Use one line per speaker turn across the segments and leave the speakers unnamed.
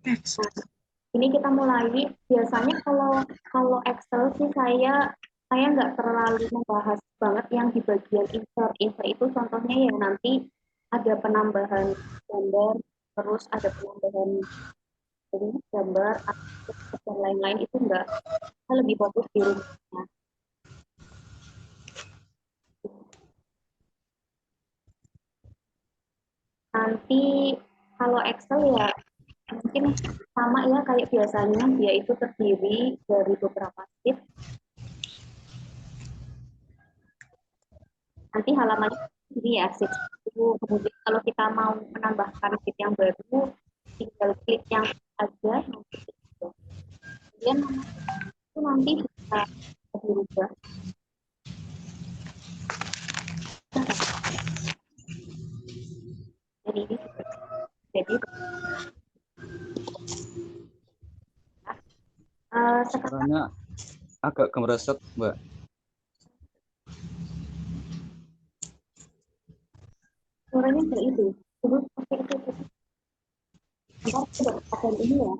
Nah, ini kita mulai. Biasanya kalau kalau Excel sih saya nggak terlalu membahas banget yang di bagian insert. Insert itu contohnya yang nanti ada penambahan gambar, terus ada penambahan ini gambar, dan lain-lain itu enggak. Saya lebih fokus di rumusnya. Nanti kalau Excel ya mungkin sama ya kayak biasanya dia itu terdiri dari beberapa sheet. Nanti halamannya ini ya sheet 1. Kemudian kalau kita mau menambahkan sheet yang baru, tinggal klik yang aja nanti itu. Kemudian itu nanti bisa dirubah. Jadi ini jadi sekarang
Suaranya agak kemeresek, Mbak.
suaranya kayak itu. Terus pakai itu. Ntar udah pakai ini ya.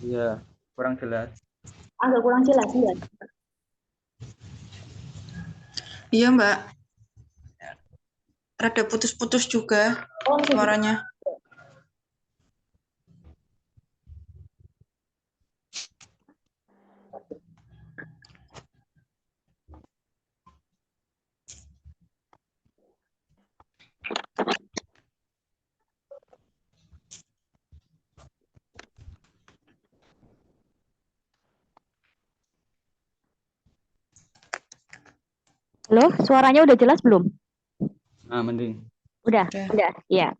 Iya, kurang jelas.
Agak kurang jelas ya.
Iya, Mbak. Rada putus-putus juga
Oh,
suaranya.
Halo, suaranya udah jelas belum?
Nah, mending.
Udah, ya.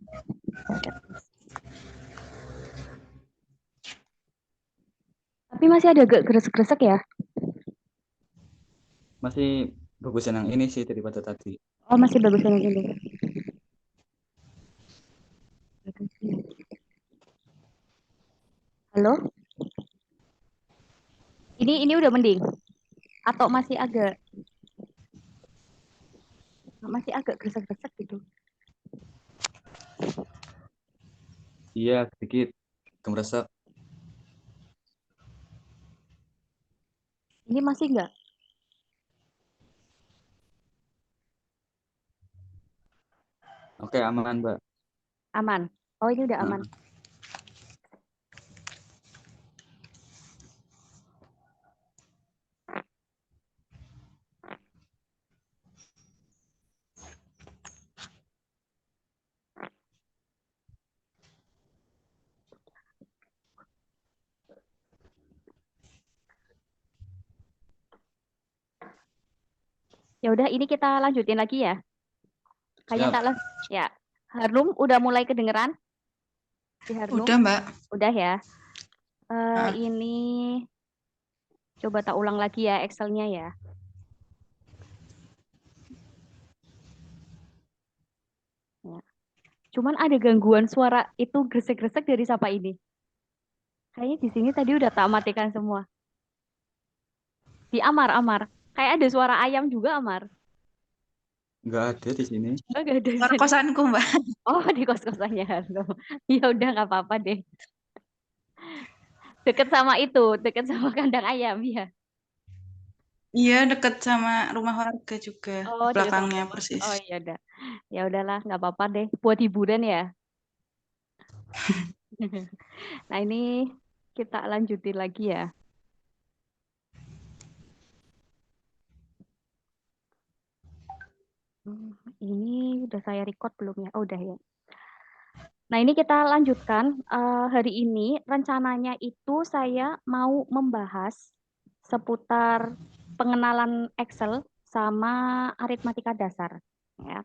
Tapi masih ada agak gresek-gresek ya.
Masih bagusan yang ini sih daripada tadi.
Oh, masih bagus yang ini. Halo? Ini udah mending? Atau masih agak gresek-gresek gitu?
Iya, sedikit kemeresek.
Ini masih enggak?
Oke, aman, Mbak.
Aman. Oh, ini udah aman.
Nah,
Ya udah, ini kita lanjutin lagi ya. Kayaknya
siap.
tak lah. Ya. Harnum udah mulai kedengeran? Si Harnum?
Udah, Mbak.
Udah ya.
Ah.
Ini coba tak ulang lagi ya Excel-nya ya. Ya. Cuman ada gangguan suara itu gresek-gresek dari siapa ini? Kayaknya di sini tadi udah tak matikan semua. Di Amar. Kayak ada suara ayam juga, Amar.
Nggak ada di sini.
Enggak ada di
Suara
sini.
kosanku, Mbak.
Oh, di kos-kosannya Harno. Ya udah nggak apa-apa deh. Deket sama kandang ayam ya.
Iya, deket sama rumah warga juga.
Oh, deket sama
Belakangnya
rumah.
persis.
Oh iya udah. Ya udahlah, nggak apa-apa deh. Buat hiburan ya. Nah, ini kita lanjutin lagi ya. Ini udah saya record belum ya? Oh, udah ya. Nah, ini kita lanjutkan. Hari ini rencananya itu saya mau membahas seputar pengenalan Excel sama aritmatika dasar. Ya.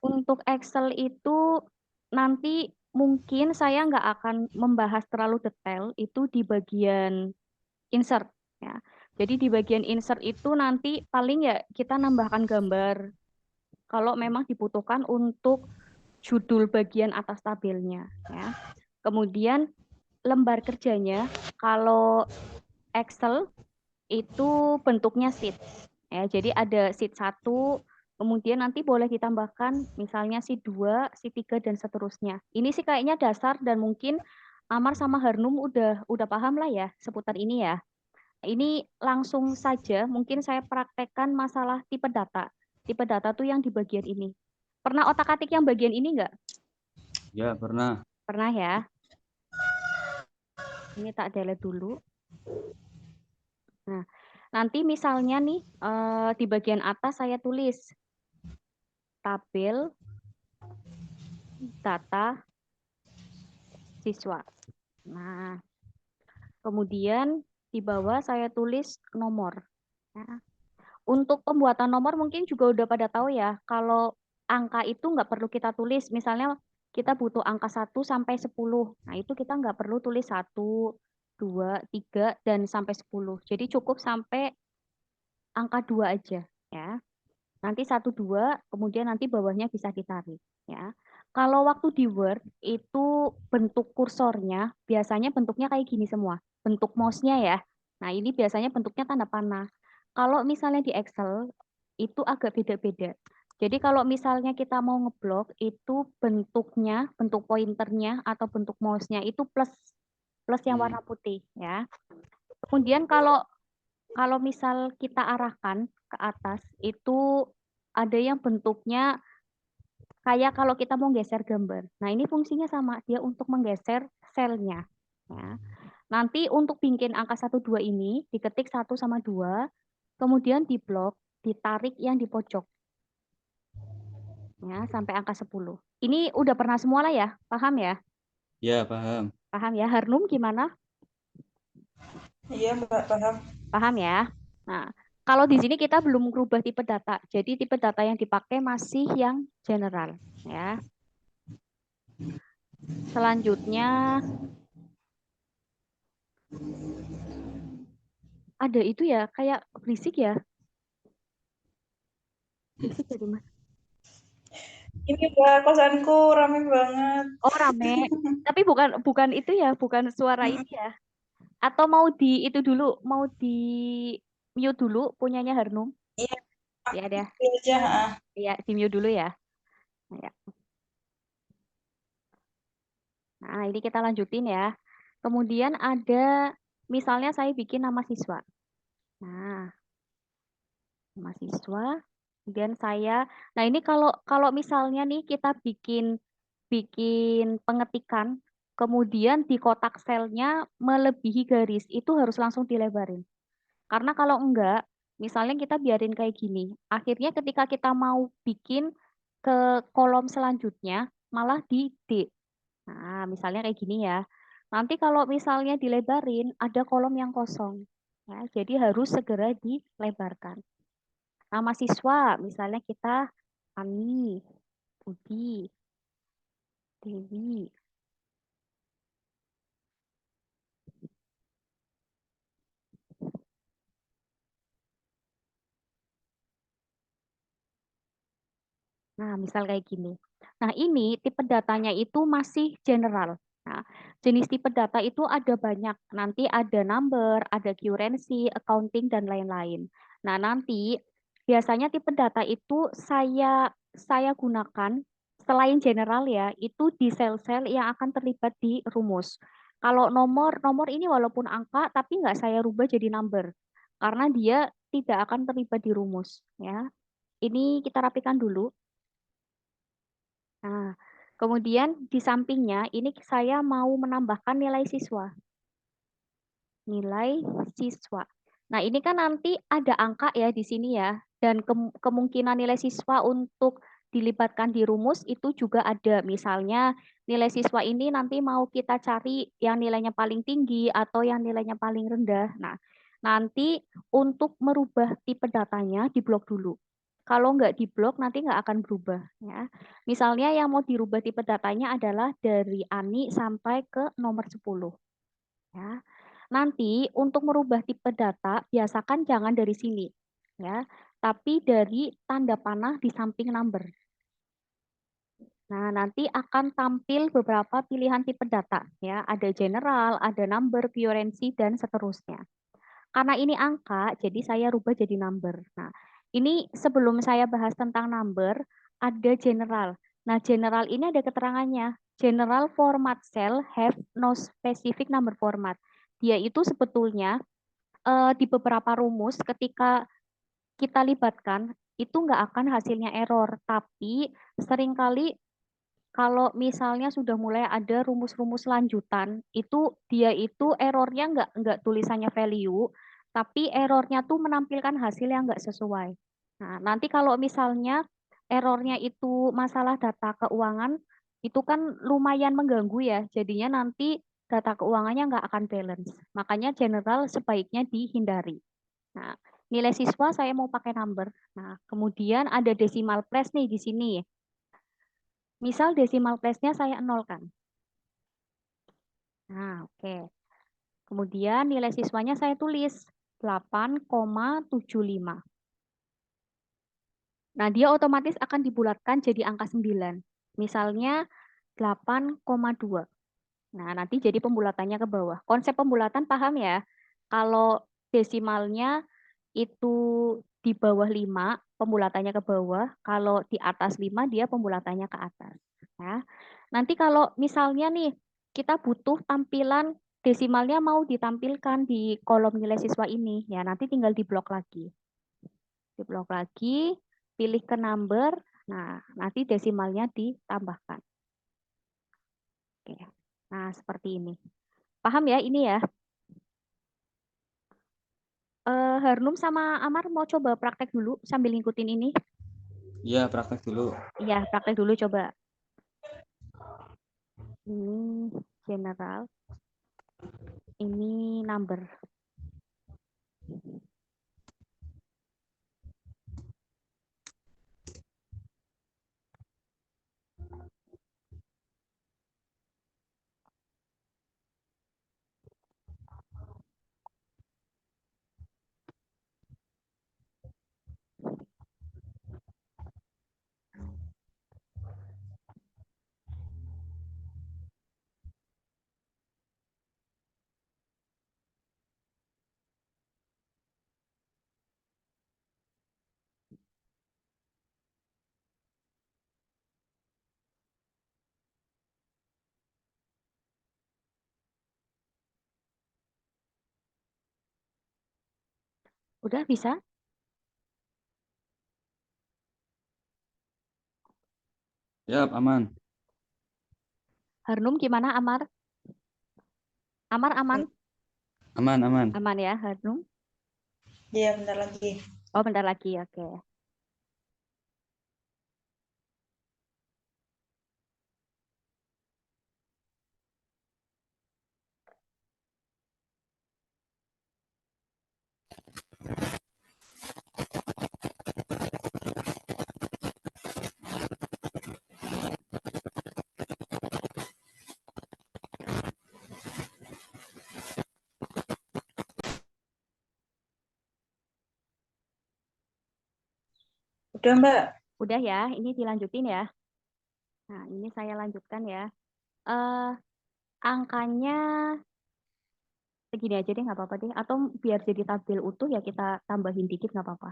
Untuk Excel itu nanti mungkin saya nggak akan membahas terlalu detail itu di bagian insert. Ya. Jadi di bagian insert itu nanti paling ya kita nambahkan gambar kalau memang dibutuhkan untuk judul bagian atas tabelnya ya. Kemudian lembar kerjanya kalau Excel itu bentuknya sheet ya. Jadi ada sheet 1, Kemudian nanti boleh ditambahkan misalnya si 2, si 3, dan seterusnya. Ini sih kayaknya dasar dan mungkin Amar sama Harnum udah paham lah ya seputar ini ya. Ini langsung saja mungkin saya praktekkan masalah tipe data. Tipe data tuh yang di bagian ini. Pernah otak-atik yang bagian ini enggak?
Ya, pernah.
Pernah ya. Ini tak delete dulu. Nah, nanti misalnya nih di bagian atas saya tulis tabel data siswa. Nah, kemudian di bawah saya tulis nomor. Nah, untuk pembuatan nomor mungkin juga udah pada tahu ya, kalau angka itu nggak perlu kita tulis. Misalnya kita butuh angka 1 sampai 10. Nah, itu kita nggak perlu tulis 1, 2, 3, dan sampai 10. Jadi cukup sampai angka 2 aja ya. Nanti 1, 2, kemudian nanti bawahnya bisa ditarik ya. Kalau waktu di Word itu bentuk kursornya biasanya bentuknya kayak gini semua. Bentuk mouse-nya ya. Nah, ini biasanya bentuknya tanda panah. Kalau misalnya di Excel itu agak beda-beda. Jadi kalau misalnya kita mau ngeblok itu bentuknya, bentuk pointernya atau bentuk mouse-nya itu plus plus yang warna putih ya. Kemudian kalau misal kita arahkan ke atas itu ada yang bentuknya kayak kalau kita mau geser gambar. Nah, ini fungsinya sama, dia untuk menggeser selnya. Ya. Nanti untuk bikin angka 1, 2 ini diketik 1 sama 2, kemudian diblok, ditarik yang di pojok. Ya, sampai angka 10. Ini udah pernah semua lah ya, paham ya?
Ya, paham.
Paham ya, Harnum gimana?
Iya, Mbak, paham.
Paham ya? Nah, kalau di sini kita belum merubah tipe data, jadi tipe data yang dipakai masih yang general. Ya. Selanjutnya ada itu ya, kayak berisik ya. Berisik dari mana?
Ini Mbak, kosanku rame banget.
Oh, rame. Tapi bukan itu ya, bukan suara ini ya. Atau mau di itu dulu, mau di mute dulu punyanya Harnum.
Iya,
Ya deh.
itu aja.
Ya, di mute dulu ya. Nah, ya. Nah, ini kita lanjutin ya. Kemudian ada misalnya saya bikin nama siswa. Nah, nama siswa. Kemudian nah ini kalau kalau misalnya nih kita bikin bikin pengetikan, kemudian di kotak selnya melebihi garis, itu harus langsung dilebarin. Karena kalau enggak, misalnya kita biarin kayak gini, akhirnya ketika kita mau bikin ke kolom selanjutnya, malah di D. Nah, misalnya kayak gini ya. Nanti kalau misalnya dilebarin, ada kolom yang kosong. Ya, jadi harus segera dilebarkan. Nama siswa, misalnya kita Ani, Budi, Dewi. Nah, misal kayak gini. Nah, ini tipe datanya itu masih general. Nah, jenis tipe data itu ada banyak. Nanti ada number, ada currency, accounting, dan lain-lain. Nah, nanti biasanya tipe data itu saya gunakan selain general ya, itu di sel-sel yang akan terlibat di rumus. Kalau nomor ini walaupun angka, tapi nggak saya rubah jadi number. Karena dia tidak akan terlibat di rumus. Ya. Ini kita rapikan dulu. Nah, kemudian di sampingnya ini saya mau menambahkan nilai siswa. Nilai siswa. Nah, ini kan nanti ada angka ya di sini ya. Dan kemungkinan nilai siswa untuk dilibatkan di rumus itu juga ada. Misalnya nilai siswa ini nanti mau kita cari yang nilainya paling tinggi atau yang nilainya paling rendah. Nah, nanti untuk merubah tipe datanya diblok dulu. Kalau nggak diblok nanti nggak akan berubah ya. Misalnya yang mau dirubah tipe datanya adalah dari Ani sampai ke nomor 10. Ya. Nanti untuk merubah tipe data biasakan jangan dari sini ya, tapi dari tanda panah di samping number. Nah, nanti akan tampil beberapa pilihan tipe data ya, ada general, ada number, currency, dan seterusnya. Karena ini angka, jadi saya rubah jadi number. Nah, Ini sebelum saya bahas tentang number, ada general. Nah, general ini ada keterangannya. General format cell have no specific number format. Dia itu sebetulnya di beberapa rumus ketika kita libatkan itu nggak akan hasilnya error, tapi seringkali kalau misalnya sudah mulai ada rumus-rumus lanjutan, itu dia itu errornya nggak tulisannya value, tapi errornya tuh menampilkan hasil yang nggak sesuai. Nah, nanti kalau misalnya errornya itu masalah data keuangan, itu kan lumayan mengganggu ya. Jadinya nanti data keuangannya nggak akan balance. Makanya general sebaiknya dihindari. Nah, nilai siswa saya mau pakai number. Nah, kemudian ada decimal place nih di sini. Misal decimal place-nya saya nolkan. Nah, oke. Kemudian nilai siswanya saya tulis 8,75. Nah, dia otomatis akan dibulatkan jadi angka 9. Misalnya 8,2. Nah, nanti jadi pembulatannya ke bawah. Konsep pembulatan paham ya? Kalau desimalnya itu di bawah 5, pembulatannya ke bawah. Kalau di atas 5, dia pembulatannya ke atas. Ya. Nanti kalau misalnya nih, kita butuh tampilan desimalnya mau ditampilkan di kolom nilai siswa ini. Ya, nanti tinggal diblok lagi. Diblok lagi, pilih ke number. Nah, nanti desimalnya ditambahkan. Oke. Nah, seperti ini. Paham ya ini ya? Harnum sama Amar mau coba praktek dulu sambil ngikutin ini.
Iya, praktek dulu.
Iya, praktek dulu coba. Ini general, ini number. Udah bisa?
Ya, aman.
Harnum gimana Amar? Amar aman?
Aman, aman.
Aman ya Harnum?
Iya, bentar lagi.
Oh bentar lagi, oke.
Udah, Mbak.
Udah ya, ini dilanjutin ya. Nah ini saya lanjutkan ya. Eh Angkanya segini aja deh nggak apa-apa deh. Atau biar jadi tabel utuh ya kita tambahin dikit nggak apa-apa.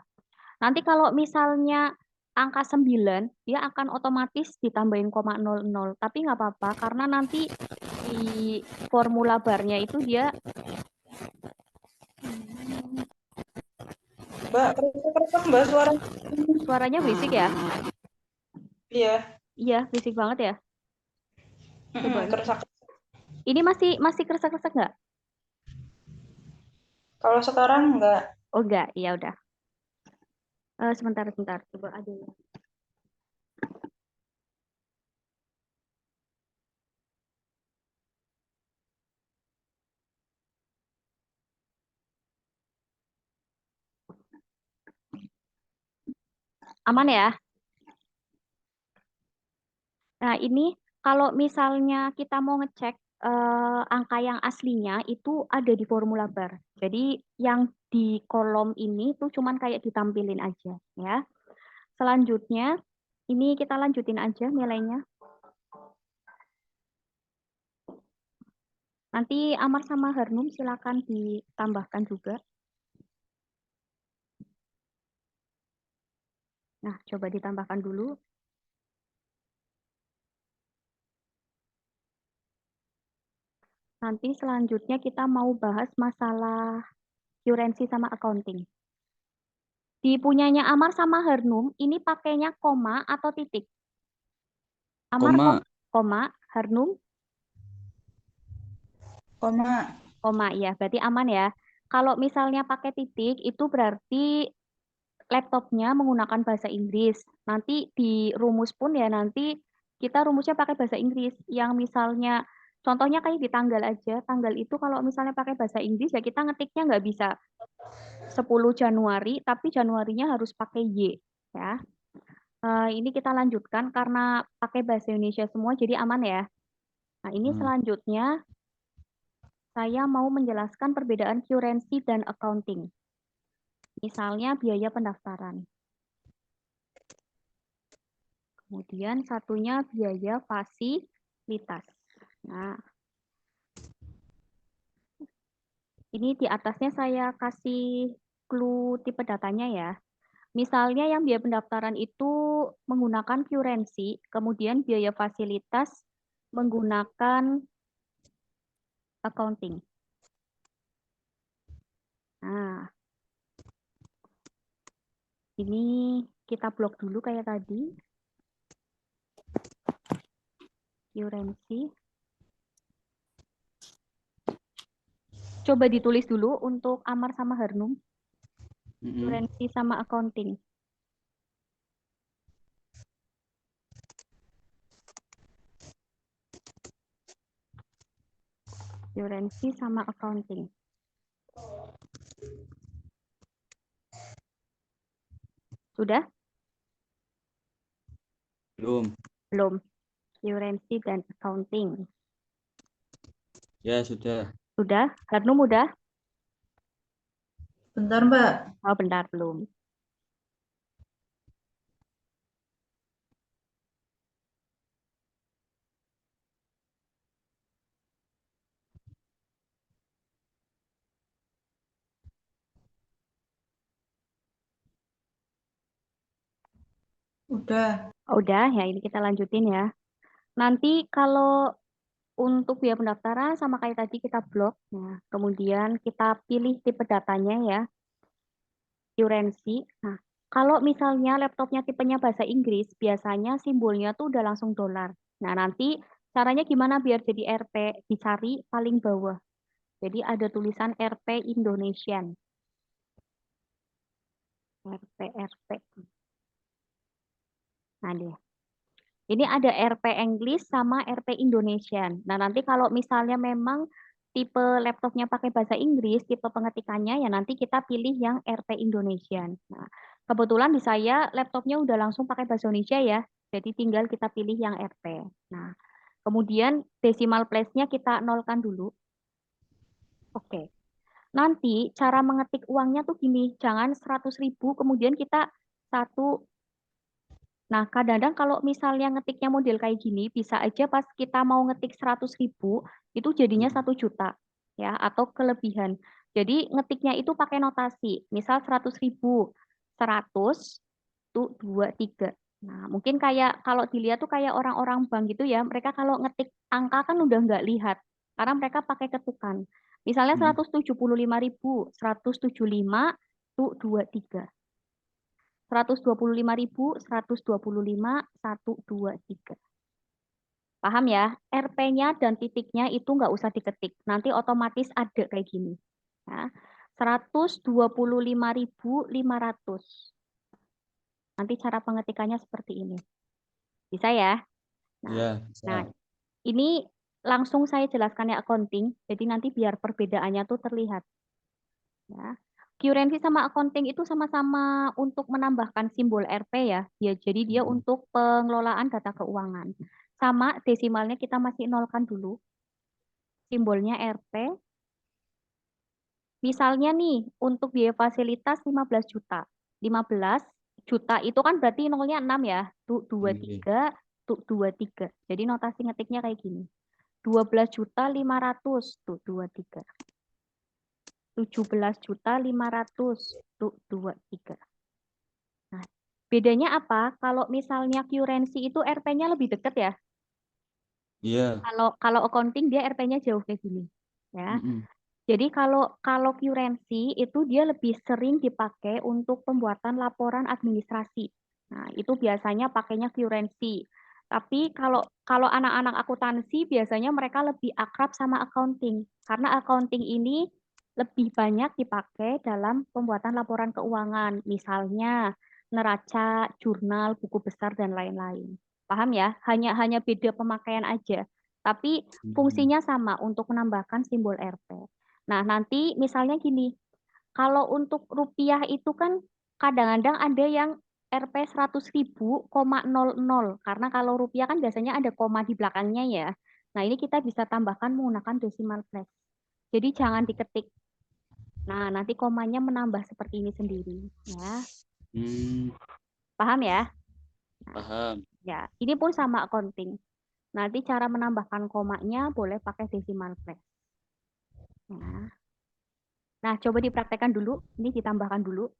Nanti kalau misalnya angka 9, dia akan otomatis ditambahin 0,00. Tapi nggak apa-apa, karena nanti di formula barnya itu dia,
Mbak, kerekam Mbak suara.
suaranya berisik ya?
Iya.
Iya, berisik banget ya. Coba nih.
Keresak.
Ini masih kerasa-kerasa nggak?
Kalau sekarang enggak.
Oh nggak, iya udah. Sebentar, sebentar. Coba aja. Aman ya? Nah, ini kalau misalnya kita mau ngecek angka yang aslinya itu ada di formula bar. Jadi yang di kolom ini tuh cuman kayak ditampilin aja ya. Selanjutnya ini kita lanjutin aja nilainya. Nanti Amar sama Harnum silakan ditambahkan juga. Nah, coba ditambahkan dulu. Nanti selanjutnya kita mau bahas masalah currency sama accounting. Di punyanya Amar sama Harnum, ini pakainya koma atau titik? Amar
Koma.
koma, Harnum
Koma.
koma, ya, berarti aman ya. Kalau misalnya pakai titik, itu berarti laptopnya menggunakan bahasa Inggris. Nanti di rumus pun ya nanti kita rumusnya pakai bahasa Inggris. Yang misalnya, contohnya kayak di tanggal aja. Tanggal itu kalau misalnya pakai bahasa Inggris ya kita ngetiknya nggak bisa 10 Januari, tapi Januarinya harus pakai Y. Ya. Ini kita lanjutkan karena pakai bahasa Indonesia semua, jadi aman ya. Nah, ini selanjutnya saya mau menjelaskan perbedaan currency dan accounting. Misalnya biaya pendaftaran. Kemudian satunya biaya fasilitas. Nah, ini di atasnya saya kasih clue tipe datanya ya. Misalnya yang biaya pendaftaran itu menggunakan currency, kemudian biaya fasilitas menggunakan accounting. Nah, ini kita blok dulu kayak tadi. Currency. Coba ditulis dulu untuk Amar sama Harnum. Currency sama accounting. Currency sama accounting. Sudah?
Belum.
Belum. Currency dan accounting.
Ya, sudah.
Sudah? Harnum udah?
Bentar, Mbak.
Oh, bentar, belum.
Udah.
Oh, udah, ya ini kita lanjutin ya. Nanti kalau untuk biaya pendaftaran sama kayak tadi kita blok. Nah, kemudian kita pilih tipe datanya ya. Currency. Nah, kalau misalnya laptopnya tipenya bahasa Inggris, biasanya simbolnya tuh udah langsung dolar. Nah, nanti caranya gimana biar jadi RP? Dicari paling bawah. Jadi ada tulisan RP Indonesian. RP. Nah, deh. Ini ada RP English sama RP Indonesian. Nah, nanti kalau misalnya memang tipe laptopnya pakai bahasa Inggris, tipe pengetikannya ya nanti kita pilih yang RP Indonesian. Nah, kebetulan di saya laptopnya udah langsung pakai bahasa Indonesia ya. Jadi tinggal kita pilih yang RP. Nah, kemudian decimal place-nya kita nolkan dulu. Oke. Nanti cara mengetik uangnya tuh gini, jangan 100.000 kemudian kita satu. Nah, kadang-kadang kalau misalnya ngetiknya model kayak gini, bisa aja pas kita mau ngetik 100.000, itu jadinya 1 juta, ya, atau kelebihan. Jadi ngetiknya itu pakai notasi, misal 100.000, 100, tuh 23. Nah, mungkin kayak kalau dilihat tuh kayak orang-orang bank gitu ya, mereka kalau ngetik angka kan udah nggak lihat, karena mereka pakai ketukan. Misalnya 175.000, 175, tuh 23. 125.000, 125, 123. Paham ya? RP-nya dan titiknya itu nggak usah diketik. Nanti otomatis ada kayak gini. Ya. 125.500. Nanti cara pengetikannya seperti ini. Bisa ya? Nah,
Ya,
nah
bisa.
ini langsung saya jelaskan ya accounting. Jadi nanti biar perbedaannya tuh terlihat. Ya. Currency sama accounting itu sama-sama untuk menambahkan simbol RP ya. Jadi dia untuk pengelolaan data keuangan. Sama desimalnya kita masih nolkan dulu. Simbolnya RP. Misalnya nih, untuk biaya fasilitas 15 juta. 15 juta itu kan berarti nolnya 6 ya. Tuh
Oke.
23, tuh 23. Jadi notasi ngetiknya kayak gini. 12.500.000 tuh 23. 17.500.000 tuh 23. Nah, bedanya apa? Kalau misalnya currency itu RP-nya lebih dekat ya.
Iya.
Kalau accounting dia RP-nya jauh kayak gini. Ya.
Mm-mm.
Jadi kalau kalau currency itu dia lebih sering dipakai untuk pembuatan laporan administrasi. Nah, itu biasanya pakainya currency. Tapi kalau kalau anak-anak akuntansi biasanya mereka lebih akrab sama accounting karena accounting ini lebih banyak dipakai dalam pembuatan laporan keuangan, misalnya neraca, jurnal, buku besar dan lain-lain. Paham ya? Hanya beda pemakaian aja. Tapi
Mm.
fungsinya sama untuk menambahkan simbol RP. Nah, nanti misalnya gini, kalau untuk rupiah itu kan kadang-kadang ada yang Rp 100.000, 00, karena kalau rupiah kan biasanya ada koma di belakangnya ya. Nah, ini kita bisa tambahkan menggunakan decimal place. Jadi jangan diketik. Nah, nanti komanya menambah seperti ini sendiri. Ya,
Hmm,
paham ya?
paham.
Ya, ini pun sama accounting. Nanti cara menambahkan komanya boleh pakai decimal place. Ya. Nah, coba dipraktekkan dulu. Ini ditambahkan dulu.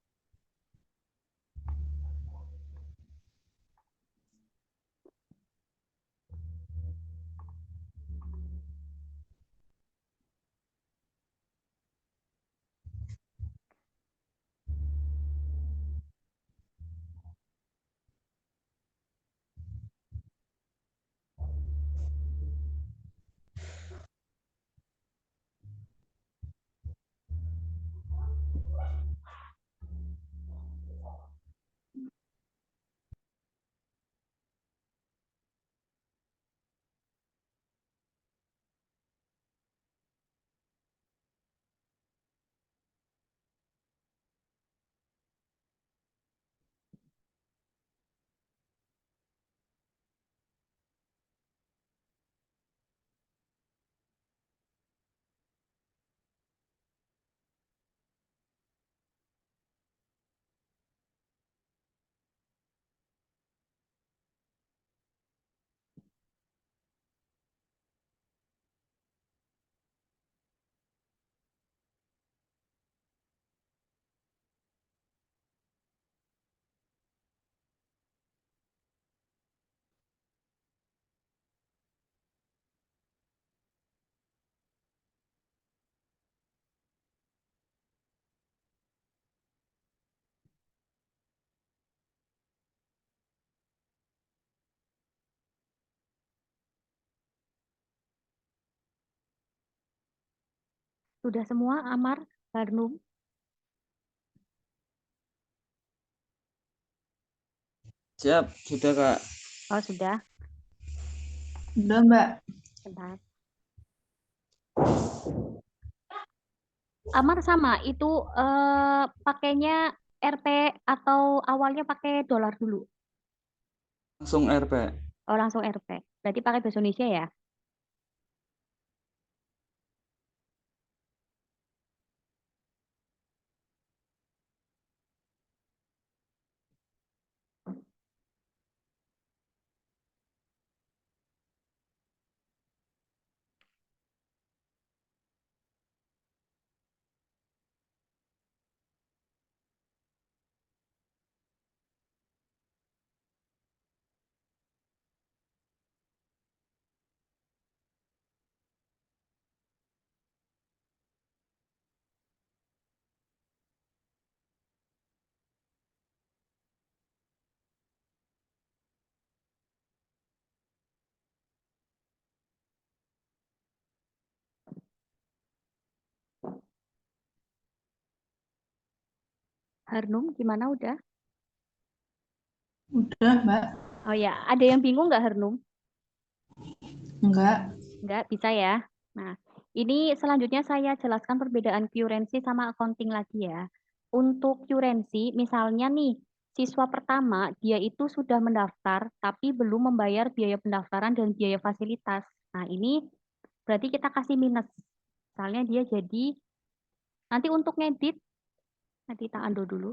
Sudah semua, Amar, Barnum?
Siap, sudah Kak.
Oh, sudah.
Udah, Mbak.
Bentar. Amar sama, itu pakainya RP atau awalnya pakai dolar dulu?
Langsung RP.
Oh, langsung RP. Berarti pakai bahasa Indonesia ya? Harnum, gimana udah?
Udah, Mbak.
Oh ya, ada yang bingung nggak Harnum?
Enggak.
Nggak, bisa ya. Nah, ini selanjutnya saya jelaskan perbedaan currency sama accounting lagi ya. Untuk currency, misalnya nih, siswa pertama dia itu sudah mendaftar tapi belum membayar biaya pendaftaran dan biaya fasilitas. Nah, ini berarti kita kasih minus. Misalnya dia jadi, nanti untuk ngedit, nanti kita undo dulu.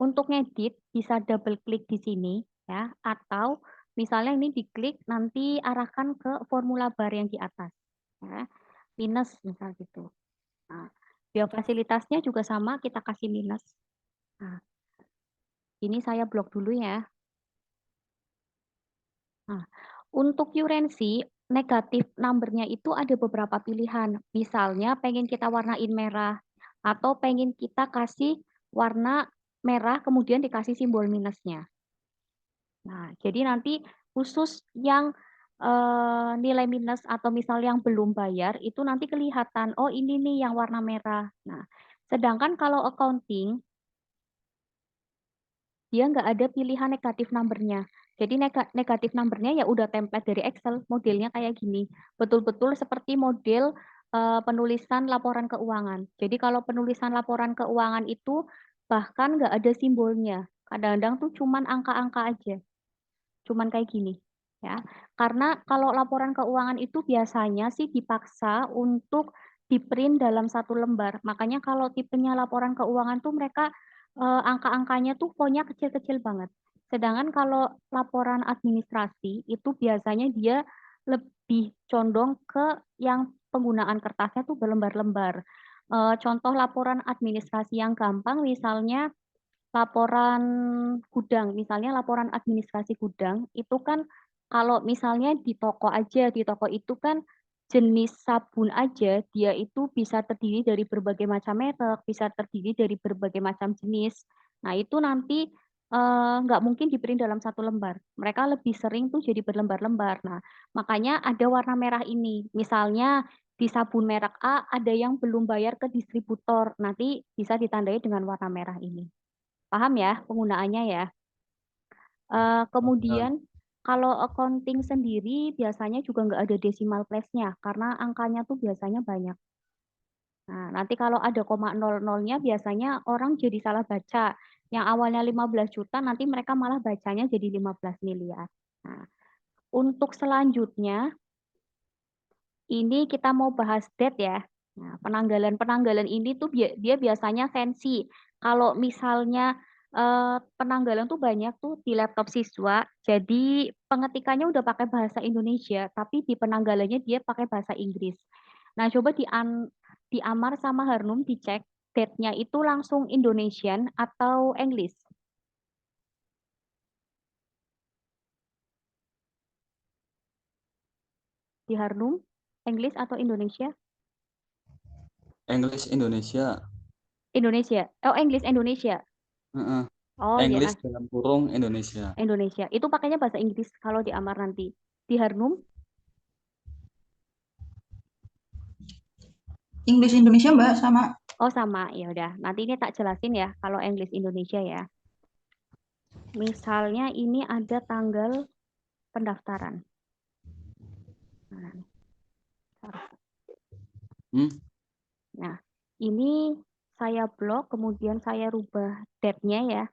Untuk ngedit bisa double klik di sini ya, atau misalnya ini diklik nanti arahkan ke formula bar yang di atas. Ya. Minus misal gitu. Nah, biaya fasilitasnya juga sama kita kasih minus. Nah, Ini saya blok dulu ya. Nah, untuk Urensi, negatif numbernya itu ada beberapa pilihan. Misalnya pengen kita warnain merah, atau pengen kita kasih warna merah kemudian dikasih simbol minusnya. Nah, jadi nanti khusus yang nilai minus atau misal yang belum bayar itu nanti kelihatan, oh ini nih yang warna merah. Nah, sedangkan kalau accounting dia nggak ada pilihan negatif numbernya. Jadi negatif numbernya ya udah template dari Excel, modelnya kayak gini. Betul-betul seperti model penulisan laporan keuangan. Jadi kalau penulisan laporan keuangan itu bahkan nggak ada simbolnya. Kadang-kadang tuh cuman angka-angka aja. Cuman kayak gini. Ya, karena kalau laporan keuangan itu biasanya sih dipaksa untuk di-print dalam satu lembar. Makanya kalau tipenya laporan keuangan tuh mereka angka-angkanya tuh fontnya kecil-kecil banget. Sedangkan kalau laporan administrasi itu biasanya dia lebih condong ke yang penggunaan kertasnya tuh berlembar-lembar. Contoh laporan administrasi yang gampang misalnya laporan gudang, misalnya laporan administrasi gudang, itu kan kalau misalnya di toko itu kan jenis sabun aja, dia itu bisa terdiri dari berbagai macam merek, bisa terdiri dari berbagai macam jenis. Nah, itu nanti nggak mungkin di-print dalam satu lembar. Mereka lebih sering tuh jadi berlembar-lembar. Nah, makanya ada warna merah ini. Misalnya di sabun merek A ada yang belum bayar ke distributor, nanti bisa ditandai dengan warna merah ini. Paham ya penggunaannya ya.
Paham.
Kemudian kalau accounting sendiri biasanya juga nggak ada decimal place-nya karena angkanya tuh biasanya banyak. Nah, nanti kalau ada koma nol-nolnya biasanya orang jadi salah baca. Yang awalnya 15 juta nanti mereka malah bacanya jadi 15 miliar. Nah, untuk selanjutnya ini kita mau bahas debt ya. Nah, penanggalan-penanggalan ini tuh dia biasanya fancy. Kalau misalnya penanggalan tuh banyak tuh di laptop siswa, jadi pengetikannya udah pakai bahasa Indonesia, tapi di penanggalannya dia pakai bahasa Inggris. Nah, coba di Amar sama Harnum dicek date-nya itu langsung Indonesian atau English. Di Harnum, English atau Indonesia?
English Indonesia.
Indonesia. Oh, English Indonesia.
Heeh.
Oh iya,
English
nah
dalam kurung Indonesia.
Indonesia. Itu pakainya bahasa Inggris kalau di Amar nanti. Di Harnum,
English Indonesia Mbak sama.
oh sama. Ya udah, nanti ini tak jelasin ya kalau English Indonesia ya. Misalnya ini ada tanggal pendaftaran. Nah,
Hmm?
nah, ini saya blok, kemudian saya rubah date-nya ya.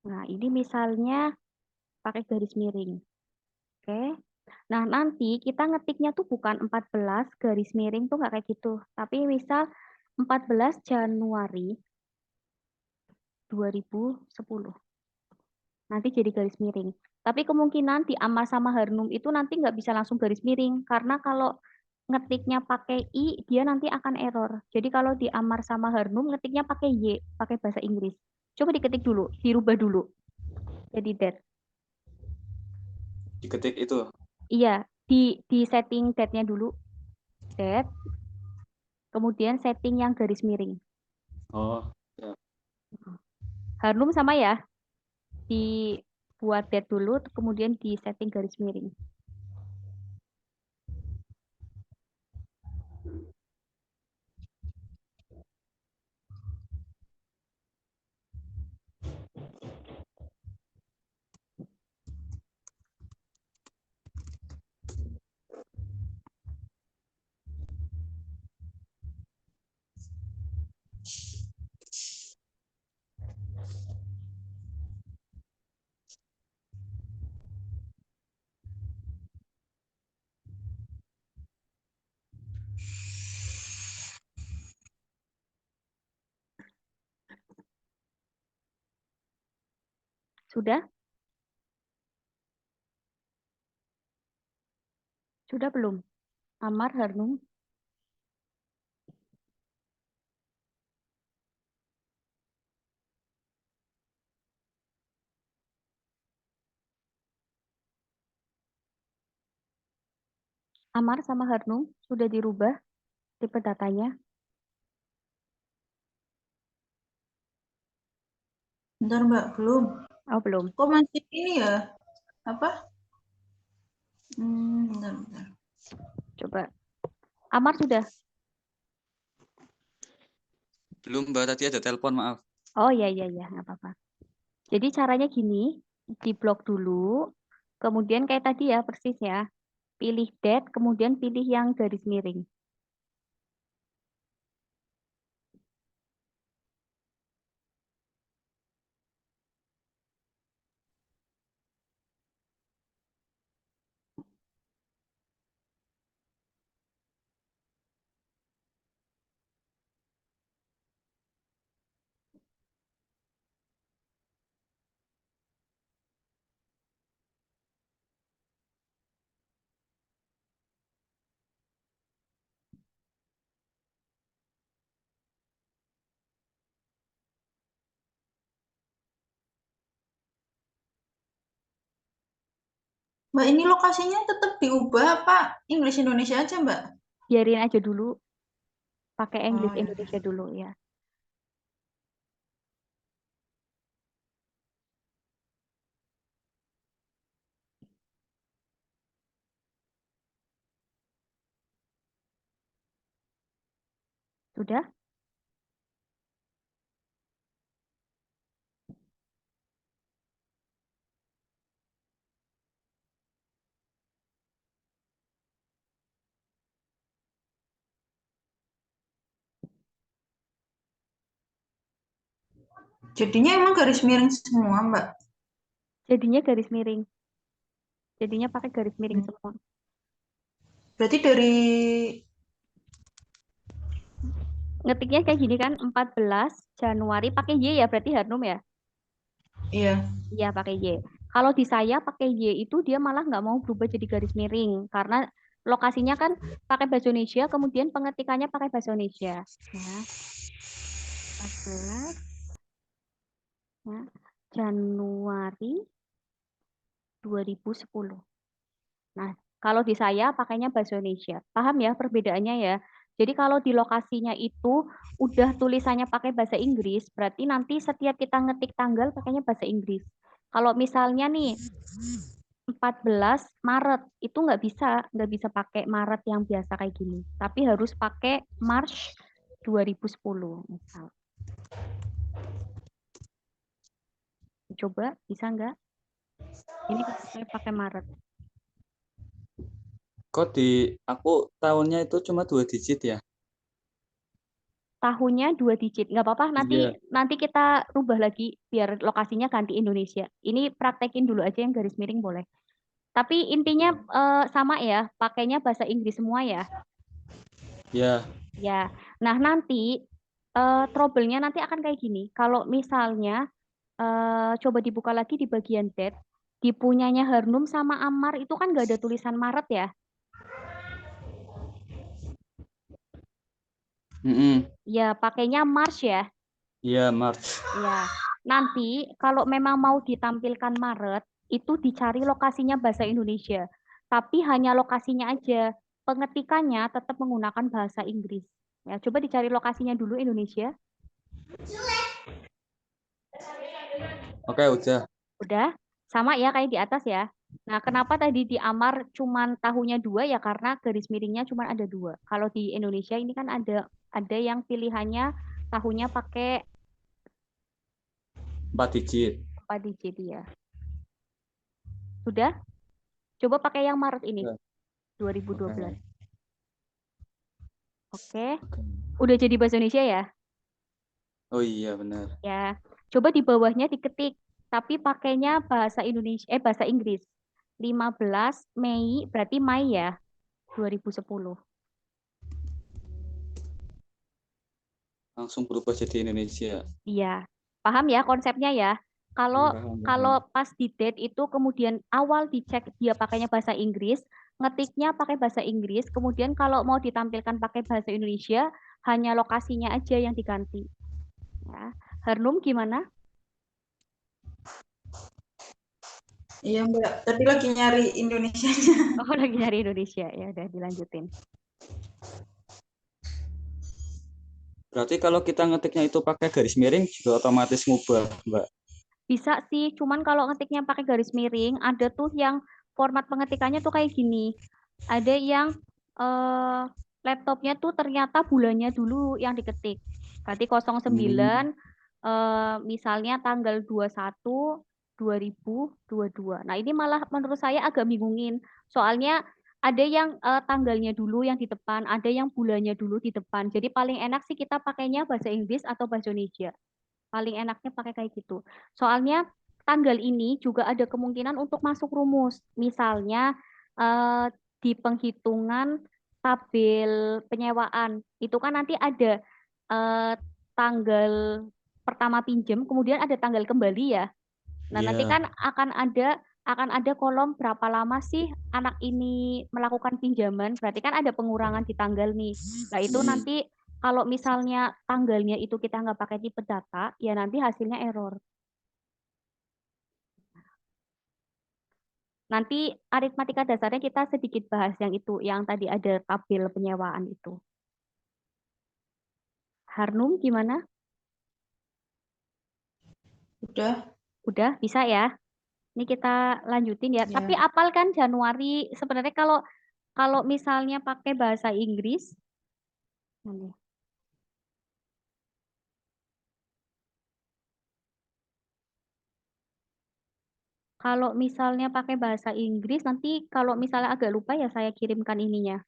Nah, ini misalnya pakai garis miring. Oke. Nah, nanti kita ngetiknya tuh bukan 14 garis miring tuh nggak kayak gitu. Tapi misal 14 Januari 2010. Nanti jadi garis miring. Tapi kemungkinan di Amar sama Harnum itu nanti nggak bisa langsung garis miring. Karena kalau ngetiknya pakai I, dia nanti akan error. Jadi kalau di Amar sama Harnum ngetiknya pakai Y, pakai bahasa Inggris. Coba diketik dulu, dirubah dulu. Jadi that.
Diketik itu.
Iya, di setting that-nya dulu. That. Kemudian setting yang garis miring.
Oh, ya.
Harnum sama ya, dibuat that dulu, kemudian di setting garis miring. Sudah? Sudah belum? Amar, Harnum? Amar sama Harnum sudah dirubah tipe datanya?
Bentar Mbak, belum.
Oh, belum.
Kok masih ini ya? Apa? Bentar.
Coba. Amar sudah?
Belum, Mbak. Tadi ada telepon, maaf.
Oh, iya, nggak apa-apa. Jadi caranya gini, diblok dulu, kemudian kayak tadi ya, persis ya. Pilih date, kemudian pilih yang garis miring.
Mbak, ini lokasinya tetap diubah apa Inggris Indonesia aja, Mbak?
Biarin aja dulu, pakai Inggris
Oh ya.
Indonesia dulu ya. Sudah?
Jadinya emang garis miring semua, Mbak.
Jadinya garis miring. Jadinya pakai garis miring semua.
Berarti dari
Ngetiknya kayak gini kan, 14 Januari pakai Y ya, berarti Harnum ya?
iya.
Iya, pakai Y. Kalau di saya pakai Y itu dia malah nggak mau berubah jadi garis miring. Karena lokasinya kan pakai bahasa Indonesia, kemudian pengetikannya pakai bahasa Indonesia. Ya, 14 ya, Januari 2010. Nah, kalau di saya pakainya bahasa Indonesia. Paham ya perbedaannya ya? Jadi kalau di lokasinya itu udah tulisannya pakai bahasa Inggris, berarti nanti setiap kita ngetik tanggal pakainya bahasa Inggris. Kalau misalnya nih 14 Maret itu nggak bisa pakai Maret yang biasa kayak gini, tapi harus pakai March 2010 misal. Coba bisa nggak? Ini kalau saya pakai Maret.
Kok di aku tahunnya itu cuma 2 digit ya?
Tahunnya 2 digit, nggak apa-apa.
Iya.
Nanti kita rubah lagi biar lokasinya ganti Indonesia. Ini praktekin dulu aja yang garis miring boleh. Tapi intinya sama ya, pakainya bahasa Inggris semua ya.
Ya.
Ya. Nah nanti trouble-nya nanti akan kayak gini. Kalau misalnya coba dibuka lagi di bagian date, di punyanya Harnum sama Ammar itu kan nggak ada tulisan Maret ya. Ya pakainya March ya.
Iya, March.
Ya, nanti kalau memang mau ditampilkan Maret, itu dicari lokasinya bahasa Indonesia. Tapi hanya lokasinya aja. Pengetikannya tetap menggunakan bahasa Inggris. Ya, coba dicari lokasinya dulu Indonesia.
Oke, udah.
Udah, sama ya kayak di atas ya. Nah, kenapa tadi di Amar cuman tahunnya 2 ya karena garis miringnya cuman ada 2. Kalau di Indonesia ini kan ada yang pilihannya tahunnya pakai
4 digit.
4 digit ya. Sudah? Coba pakai yang Maret ini,
Udah.
2012.
Oke.
Oke,
Oke.
udah jadi bahasa Indonesia ya?
Oh iya, benar.
Ya, coba di bawahnya diketik, tapi pakainya bahasa Indonesia, bahasa Inggris. 15 Mei, berarti Mei ya, 2010.
Langsung berubah jadi Indonesia.
Iya, paham ya konsepnya ya? Kalau
Paham,
kalau
paham.
pas di date itu kemudian awal dicek dia pakainya bahasa Inggris, ngetiknya pakai bahasa Inggris, kemudian kalau mau ditampilkan pakai bahasa Indonesia, hanya lokasinya aja yang diganti. Ya. Harnum gimana?
Iya Mbak, tadi lagi nyari Indonesianya.
Oh, lagi nyari Indonesia. Ya udah dilanjutin.
Berarti kalau kita ngetiknya itu pakai garis miring juga otomatis ngubah, Mbak.
Bisa sih, cuman kalau ngetiknya pakai garis miring, ada tuh yang format pengetikannya tuh kayak gini. Ada yang eh, laptopnya tuh ternyata bulannya dulu yang diketik. Berarti 09,
Hmm,
misalnya tanggal 21 2022. Nah, ini malah menurut saya agak bingungin. Soalnya ada yang tanggalnya dulu yang di depan, ada yang bulannya dulu di depan. Jadi paling enak sih kita pakainya bahasa Inggris atau bahasa Indonesia. Paling enaknya pakai kayak gitu. Soalnya tanggal ini juga ada kemungkinan untuk masuk rumus. Misalnya di penghitungan tabel penyewaan, itu kan nanti ada eh, tanggal pertama pinjem, kemudian ada tanggal kembali ya. Nah, nanti
iya.
kan akan ada kolom berapa lama sih anak ini melakukan pinjaman. Berarti kan ada pengurangan di tanggal nih. Nah, itu nanti kalau misalnya tanggalnya itu kita nggak pakai tipe data, ya nanti hasilnya error. Nanti aritmatika dasarnya kita sedikit bahas yang itu, yang tadi ada tabel penyewaan itu. Harnum gimana?
Udah,
Udah bisa ya? Ini kita lanjutin ya. Tapi
ya.
apal kan Januari sebenarnya kalau kalau misalnya pakai bahasa Inggris, kalau misalnya pakai bahasa Inggris, nanti kalau misalnya agak lupa ya saya kirimkan ininya.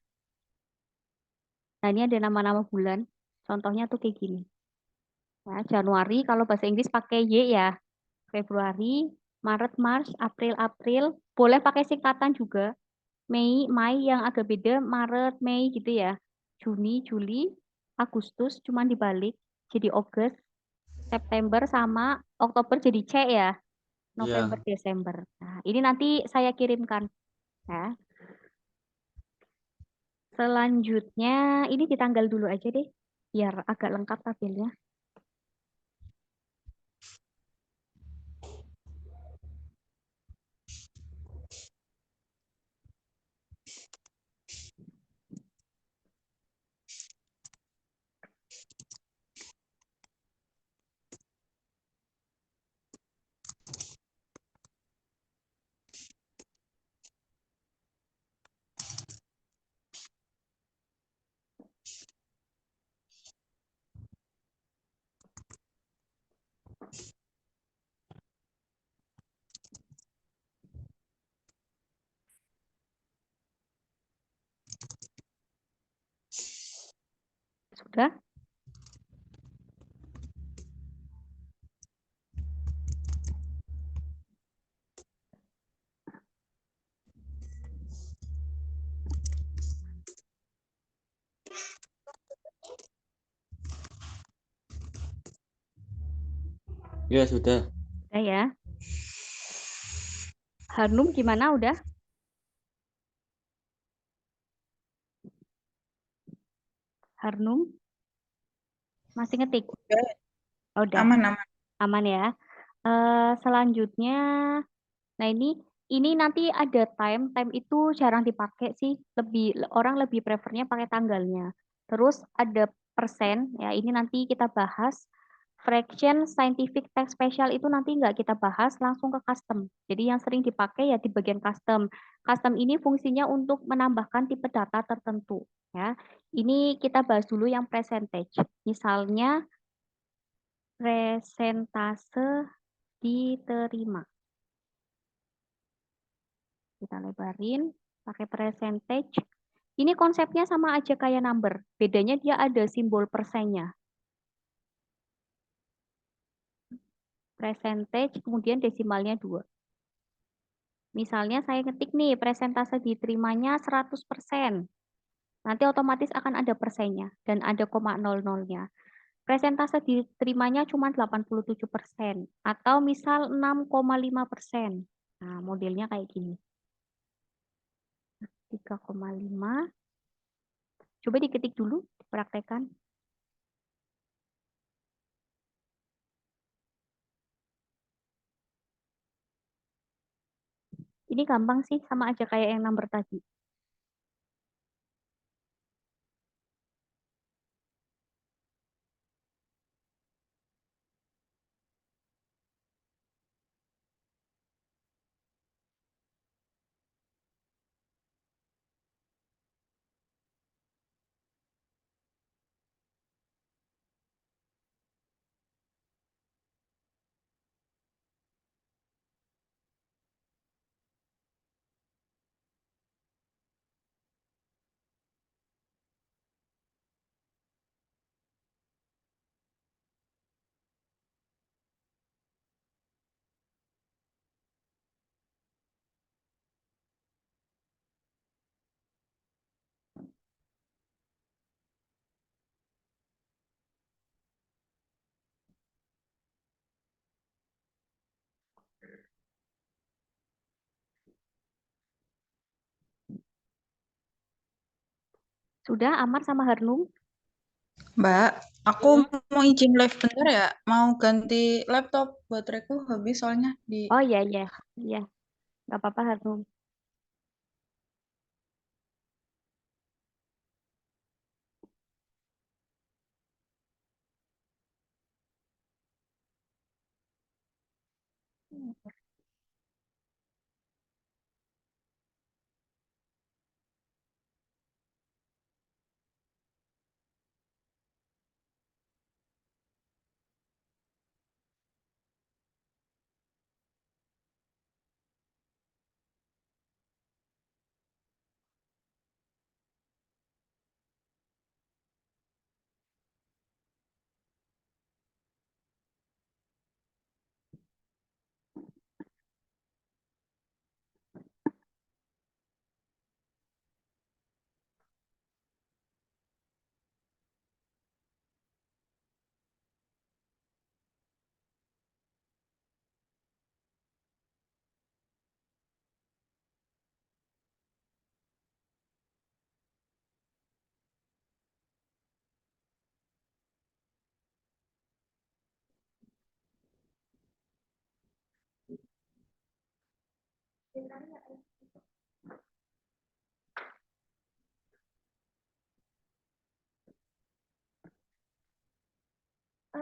Nah, ini ada nama-nama bulan. Contohnya tuh kayak gini. Nah, Januari kalau bahasa Inggris pakai Y ya. Februari, Maret, Mars, April, April. Boleh pakai singkatan juga. Mei, Mai yang agak beda, Maret, Mei gitu ya. Juni, Juli, Agustus cuman dibalik. Jadi Agustus, September sama Oktober jadi C ya. November,
Iya.
Desember. Nah, ini nanti saya kirimkan. Ya. Selanjutnya, ini di tanggal dulu aja deh, biar agak lengkap tabelnya. Sudah?
Iya, sudah.
Udah ya. Hanum gimana? Udah? Harnum masih ngetik?
Udah,
Oh, udah,
aman-aman.
aman ya. Selanjutnya, nah ini nanti ada time itu jarang dipakai sih. Orang lebih prefernya pakai tanggalnya. Terus ada persen, ya ini nanti kita bahas. Fraction, scientific text special itu nanti nggak kita bahas, langsung ke custom. Jadi yang sering dipakai ya di bagian custom. Custom ini fungsinya untuk menambahkan tipe data tertentu. Ya, ini kita bahas dulu yang percentage. Misalnya presentase diterima. Kita lebarin, pakai percentage. Ini konsepnya sama aja kayak number. Bedanya dia ada simbol persennya. Percentage, kemudian desimalnya 2. Misalnya saya ngetik nih, presentase diterimanya 100%. Nanti otomatis akan ada persennya dan ada koma 00-nya. Presentase diterimanya cuma 87% atau misal 6,5%. Nah, modelnya kayak gini. 3,5. Coba diketik dulu, dipraktekkan. Ini gampang sih, sama aja kayak yang number tadi. Sudah, Amar sama Harnum?
Mbak, aku mau izin live bentar ya. Mau ganti laptop, bateraiku habis soalnya di.
Oh iya, iya. Iya, nggak apa-apa Harnum.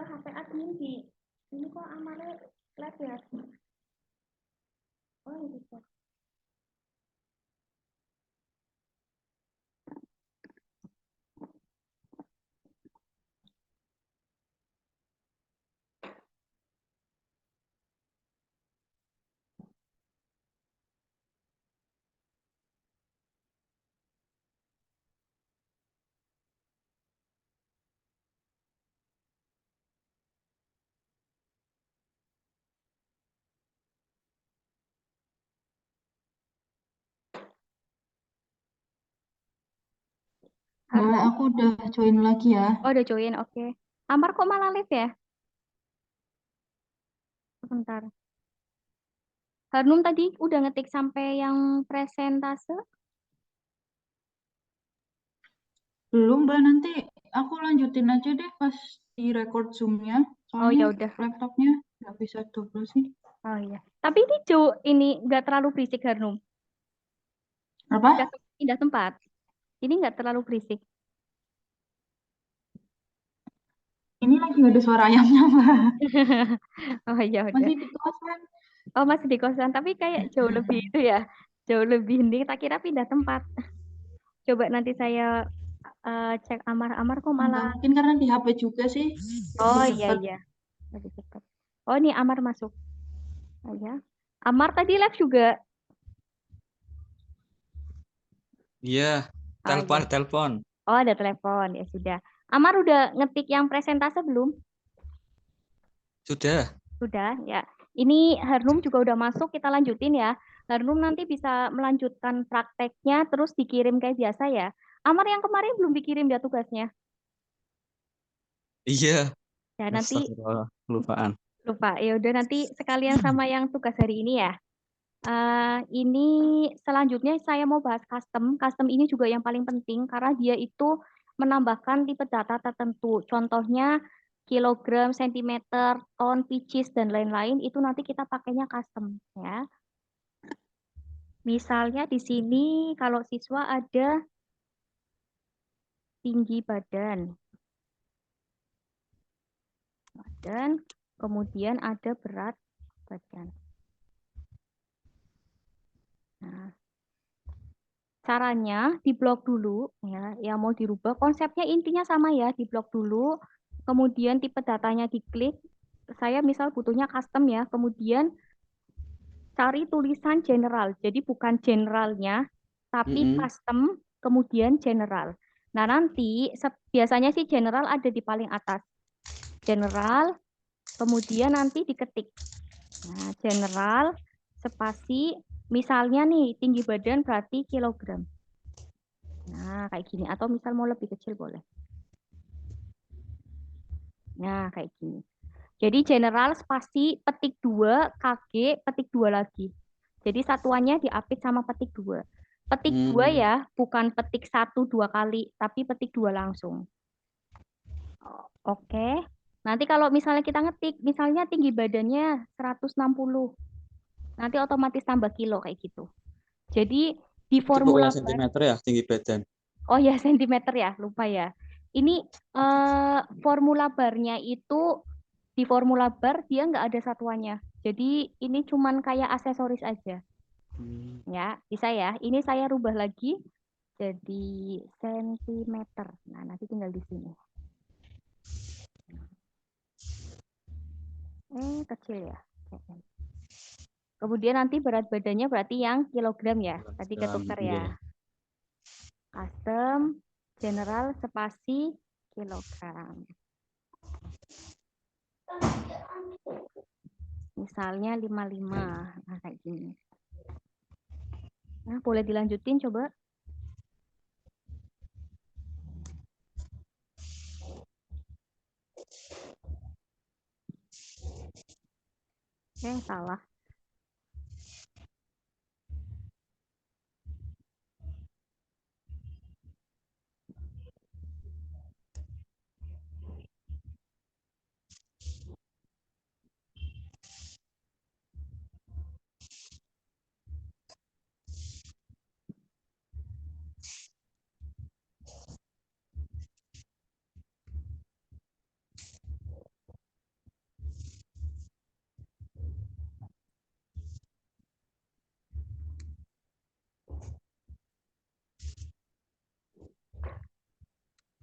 HP admin di ini kok Amarnya live ya? Oh gitu.
Mbak, aku udah join lagi ya.
Oh, udah join, oke. Amar kok malah live ya? Sebentar. Harnum tadi udah ngetik sampai yang presentase?
Belum, Mbak. Nanti aku lanjutin aja deh pas di record Zoom-nya.
Oh
Soalnya
ya udah.
laptopnya nggak bisa double sih.
Oh iya. Tapi ini ini nggak terlalu berisik Harnum. Pindah,
Apa?
pindah tempat. Ini nggak terlalu berisik.
Ini lagi nggak ada suara ayamnya, Mbak.
Oh ya udah.
Masih di kosan.
Oh masih di kosan, tapi kayak jauh lebih itu ya. Jauh lebih hening. Tak kira pindah tempat. Coba nanti saya cek Amar kok
Enggak,
malah.
mungkin karena di HP juga sih.
Oh
Lebih
iya
cepat.
iya. Lebih cepat. Oh ini Amar masuk. Oh ya. Amar tadi live juga.
Iya,
Oh
telepon,
iya.
telepon.
Oh ada telepon ya sudah. Amar udah ngetik yang presentase belum?
Sudah.
Sudah ya. Ini Harnum juga udah masuk, kita lanjutin ya. Harnum nanti bisa melanjutkan prakteknya terus dikirim kayak biasa ya. Amar yang kemarin belum dikirim ya tugasnya.
Iya.
Ya nanti
Astagfirullah, kelupaan.
lupa. Ya udah nanti sekalian sama yang tugas hari ini ya. Ini selanjutnya saya mau bahas custom. Custom ini juga yang paling penting karena dia itu menambahkan tipe data tertentu. Contohnya kilogram, sentimeter, ton, pitches, dan lain-lain. Itu nanti kita pakainya custom ya. Misalnya di sini kalau siswa ada tinggi badan, kemudian ada berat badan. Nah, caranya diblok dulu ya, yang mau dirubah konsepnya intinya sama ya, diblok dulu, kemudian tipe datanya diklik. Saya misal butuhnya custom ya, kemudian cari tulisan general. Jadi bukan generalnya, tapi
Mm-mm.
custom, kemudian general. Nah, nanti biasanya sih general ada di paling atas. General, kemudian nanti diketik. Nah, general, spasi, misalnya nih, tinggi badan berarti kilogram. Nah, kayak gini. Atau misal mau lebih kecil boleh. Nah, kayak gini. Jadi general spasi petik 2 KG petik 2 lagi. Jadi satuannya diapit sama petik 2. Petik 2
Hmm.
ya, bukan petik 1 2 kali, tapi petik 2 langsung. Oke. Nanti kalau misalnya kita ngetik, misalnya tinggi badannya 160. Nanti otomatis tambah kilo kayak gitu. Jadi di
Itu bukan
formula bar,
sentimeter ya tinggi badan.
oh ya sentimeter ya, lupa ya. Ini formula barnya itu di formula bar dia nggak ada satuannya. Jadi ini cuman kayak aksesoris aja.
Hmm.
Ya, bisa ya. Ini saya rubah lagi jadi sentimeter. Nah, nanti tinggal di sini. Kecil ya. Kemudian nanti berat badannya berarti yang kilogram ya. Tadi ketukar ya.
Iya.
Custom, general, spasi, kilogram. Misalnya 55. Nah, kayak gini. Nah, boleh dilanjutin coba. Salah.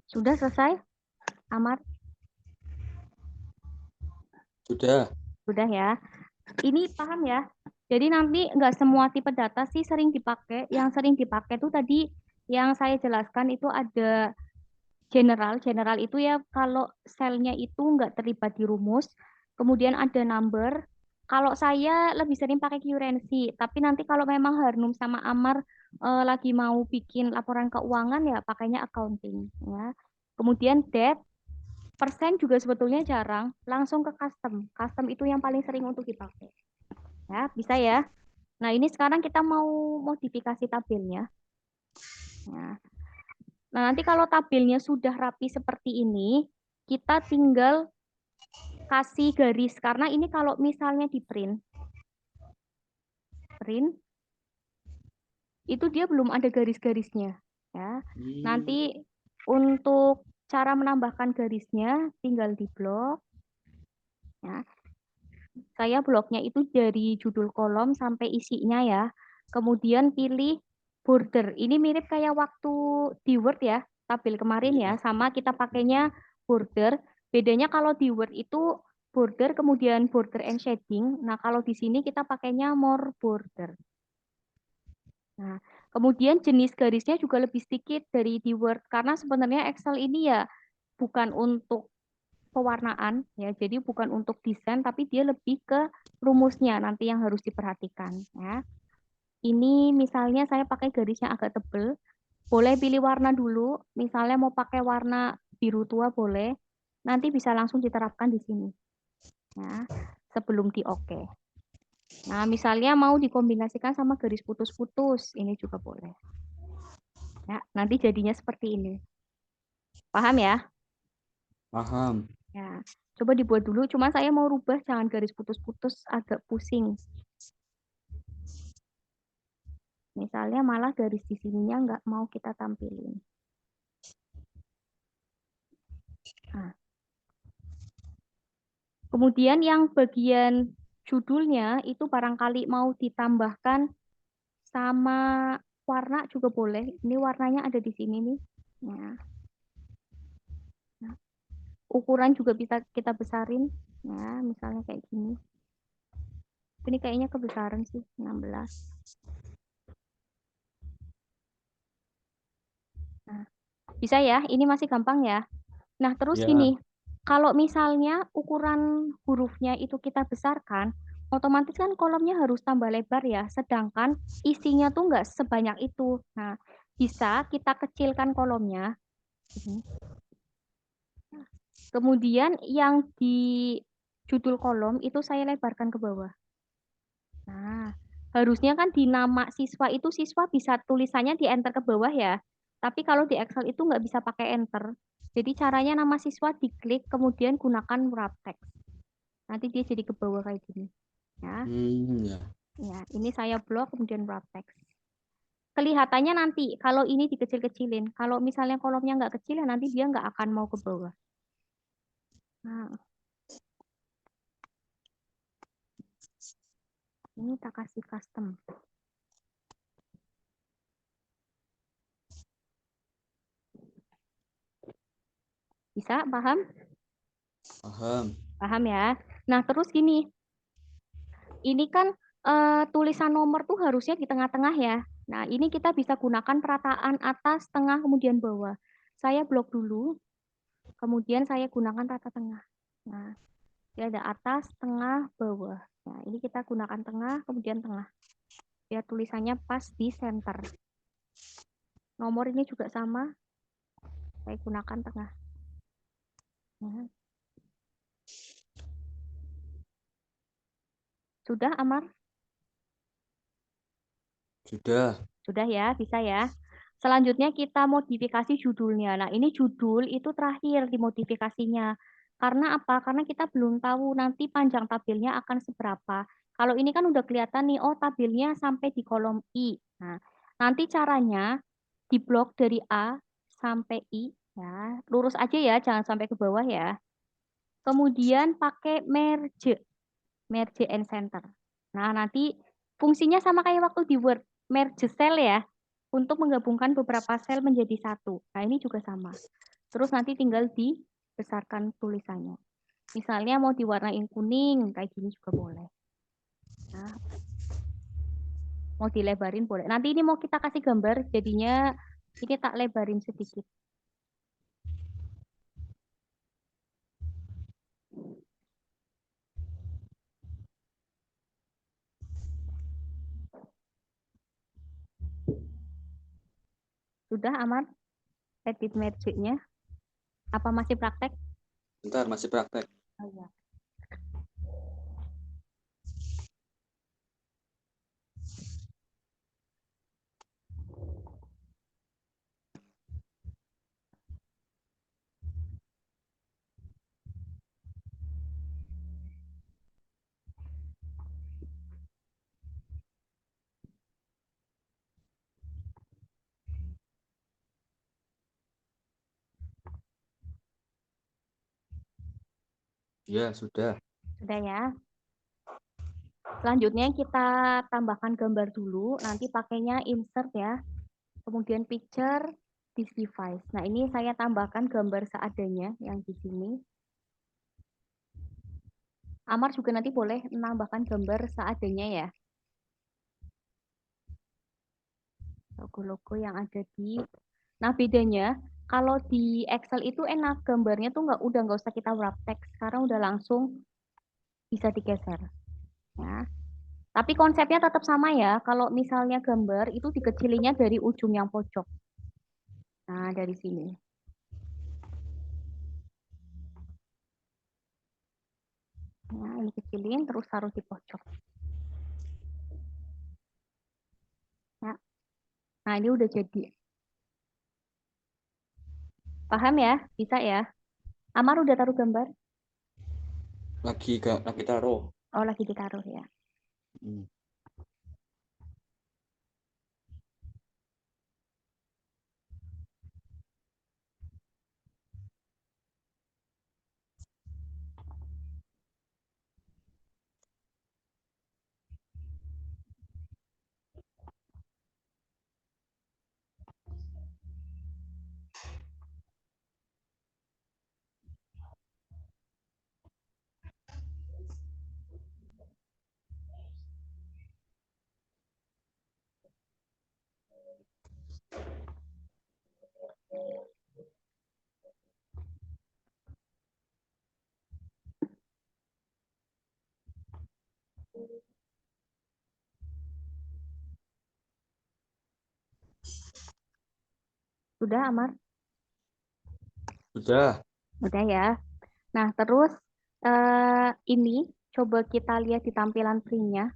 Sudah selesai, Amar?
Sudah.
Sudah ya. Ini paham ya? Jadi nanti nggak semua tipe data sih sering dipakai. Yang sering dipakai tuh tadi yang saya jelaskan itu ada general. General itu ya kalau selnya itu nggak terlibat di rumus. Kemudian ada number. Kalau saya lebih sering pakai currency. Tapi nanti kalau memang Harnum sama Amar lagi mau bikin laporan keuangan ya pakainya accounting ya. Kemudian date, persen juga sebetulnya jarang. Langsung ke custom. Custom itu yang paling sering untuk dipakai. Ya, bisa ya. Nah, ini sekarang kita mau modifikasi tabelnya. Nah, nanti kalau tabelnya sudah rapi seperti ini, kita tinggal kasih garis. Karena ini kalau misalnya di print, itu dia belum ada garis-garisnya. Ya. Nanti untuk cara menambahkan garisnya, tinggal di blok. Ya. Saya bloknya itu dari judul kolom sampai isinya ya. Kemudian pilih border. Ini mirip kayak waktu di Word ya, tabel kemarin ya, sama kita pakainya border. Bedanya kalau di Word itu border kemudian border and shading. Nah, kalau di sini kita pakainya more border. Nah, kemudian jenis garisnya juga lebih sedikit dari di Word karena sebenarnya Excel ini ya bukan untuk pewarnaan ya. Jadi bukan untuk desain tapi dia lebih ke rumusnya nanti yang harus diperhatikan ya. Ini misalnya saya pakai garis yang agak tebel. Boleh pilih warna dulu. Misalnya mau pakai warna biru tua boleh. Nanti bisa langsung diterapkan di sini ya. Sebelum di oke. Nah, misalnya mau dikombinasikan sama garis putus-putus, ini juga boleh. Ya, nanti jadinya seperti ini. Paham ya?
Paham.
Ya, coba dibuat dulu. Cuma saya mau rubah, jangan garis putus-putus, agak pusing. Misalnya malah garis di sininya nggak mau kita tampilin. Nah. Kemudian yang bagian judulnya itu barangkali mau ditambahkan sama warna juga boleh. Ini warnanya ada di sini nih. Ya. Nah, ukuran juga bisa kita besarin. Ya, misalnya kayak gini. Ini kayaknya kebesaran sih, 16. Nah, bisa ya, ini masih gampang ya. Nah, terus
Ya.
gini, kalau misalnya ukuran hurufnya itu kita besarkan, otomatis kan kolomnya harus tambah lebar ya, sedangkan isinya tuh nggak sebanyak itu. Nah, bisa kita kecilkan kolomnya. Ini. Kemudian yang di judul kolom itu saya lebarkan ke bawah. Nah, harusnya kan di nama siswa itu siswa bisa tulisannya di enter ke bawah ya. Tapi kalau di Excel itu nggak bisa pakai enter. Jadi caranya nama siswa diklik, kemudian gunakan wrap text. Nanti dia jadi ke bawah kayak gini. Ya,
Ya.
ya. Ini saya blok, kemudian wrap text. Kelihatannya nanti kalau ini dikecil-kecilin. Kalau misalnya kolomnya nggak kecil, ya nanti dia nggak akan mau ke bawah. Nah, ini tak kasih custom. Bisa, paham?
Paham.
Paham ya. Nah, terus gini, ini kan tulisan nomor tuh harusnya di tengah-tengah ya. Nah, ini kita bisa gunakan perataan atas, tengah, kemudian bawah. Saya blok dulu, kemudian saya gunakan rata tengah. Nah, dia ada atas, tengah, bawah. Nah, ini kita gunakan tengah, kemudian tengah. Biar tulisannya pas di center. Nomor ini juga sama, saya gunakan tengah. Nah. Sudah, Amar?
Sudah.
Sudah ya, bisa ya. Selanjutnya kita modifikasi judulnya. Nah, ini judul itu terakhir dimodifikasinya. Karena apa? Karena kita belum tahu nanti panjang tabelnya akan seberapa. Kalau ini kan udah kelihatan nih, oh tabelnya sampai di kolom I. Nah, nanti caranya diblok dari A sampai I. Ya, lurus aja ya, jangan sampai ke bawah ya. Kemudian pakai merge, merge and center. Nah, nanti fungsinya sama kayak waktu di Word, merge cell ya, untuk menggabungkan beberapa sel menjadi satu. Nah, ini juga sama. Terus nanti tinggal dibesarkan tulisannya. Misalnya mau diwarnain kuning, kayak gini juga boleh. Nah, mau dilebarin boleh. Nanti ini mau kita kasih gambar, jadinya ini tak lebarin sedikit. Sudah aman edit merge-nya? Apa masih praktek?
Bentar, masih praktek.
Oh, ya.
Ya, sudah.
Sudah ya. Selanjutnya kita tambahkan gambar dulu, nanti pakainya insert ya. Kemudian picture, this device. Nah, ini saya tambahkan gambar seadanya yang di sini. Amar juga nanti boleh menambahkan gambar seadanya ya. Logo-logo yang ada di... Nah, bedanya kalau di Excel itu enak gambarnya tuh nggak usah kita wrap text, sekarang udah langsung bisa digeser. Ya. Tapi konsepnya tetap sama ya. Kalau misalnya gambar itu dikecilinya dari ujung yang pojok. Nah, dari sini. Nah, ini kecilin terus taruh di pojok. Ya. Nah, ini udah jadi. Paham ya? Bisa ya? Amar udah taruh gambar?
Lagi taruh.
Oh, lagi ditaruh ya.
Hmm.
Sudah, Amar?
Sudah.
Udah ya. Nah, terus ini coba kita lihat di tampilan print-nya.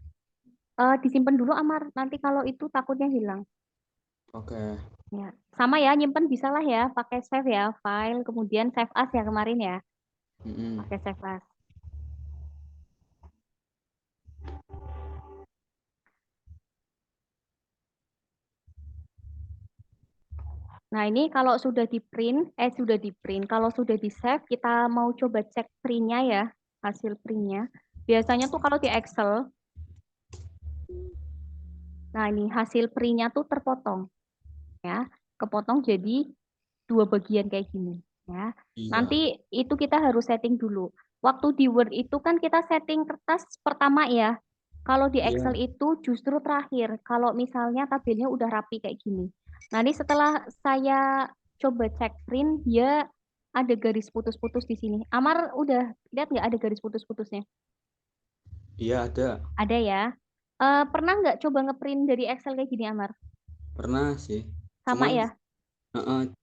Disimpan dulu, Amar. Nanti kalau itu takutnya hilang.
Oke.
Ya, sama ya, nyimpen bisa lah ya, pakai save ya, file, kemudian save as ya kemarin ya,
Mm-mm.
pakai save as. Nah, ini kalau sudah di print, kalau sudah di save, kita mau coba cek printnya ya, hasil printnya. Biasanya tuh kalau di Excel, nah ini hasil printnya tuh terpotong ya, kepotong jadi dua bagian kayak gini ya.
Iya.
Nanti itu kita harus setting dulu. Waktu di Word itu kan kita setting kertas pertama ya. Kalau di Excel
Iya.
itu justru terakhir. Kalau misalnya tabelnya udah rapi kayak gini. Nah, ini setelah saya coba cek print, dia ada garis putus-putus di sini. Amar udah lihat nggak ada garis putus-putusnya?
Iya ada.
Ada ya. Pernah nggak coba ngeprint dari Excel kayak gini, Amar?
Pernah sih.
Sama
Cuman
ya?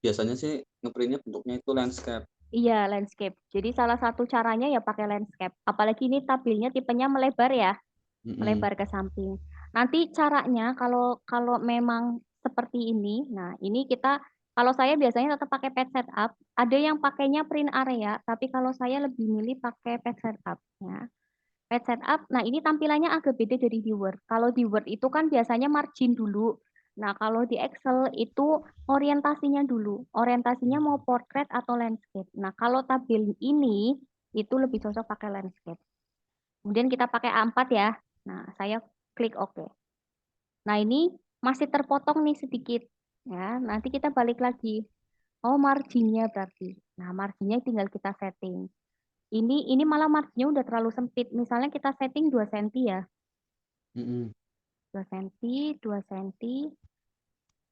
biasanya sih ngeprintnya bentuknya itu landscape.
Iya, landscape. Jadi salah satu caranya ya pakai landscape. Apalagi ini tabelnya tipenya melebar ya,
Mm-mm.
melebar ke samping. Nanti caranya kalau kalau memang seperti ini, nah ini kita kalau saya biasanya tetap pakai page setup. Ada yang pakainya print area, tapi kalau saya lebih milih pakai page setup ya. Page setup, nah ini tampilannya agak beda dari di Word. Kalau di Word itu kan biasanya margin dulu. Nah, kalau di Excel itu orientasinya dulu. Orientasinya mau portrait atau landscape. Nah, kalau tabel ini itu lebih cocok pakai landscape. Kemudian kita pakai A4 ya. Nah, saya klik OK. Nah, ini masih terpotong nih sedikit. Ya, nanti kita balik lagi. Oh, marginnya berarti. Nah, marginnya tinggal kita setting. Ini malah marginnya udah terlalu sempit. Misalnya kita setting 2 cm ya.
Mm-mm.
2 cm, 2 cm.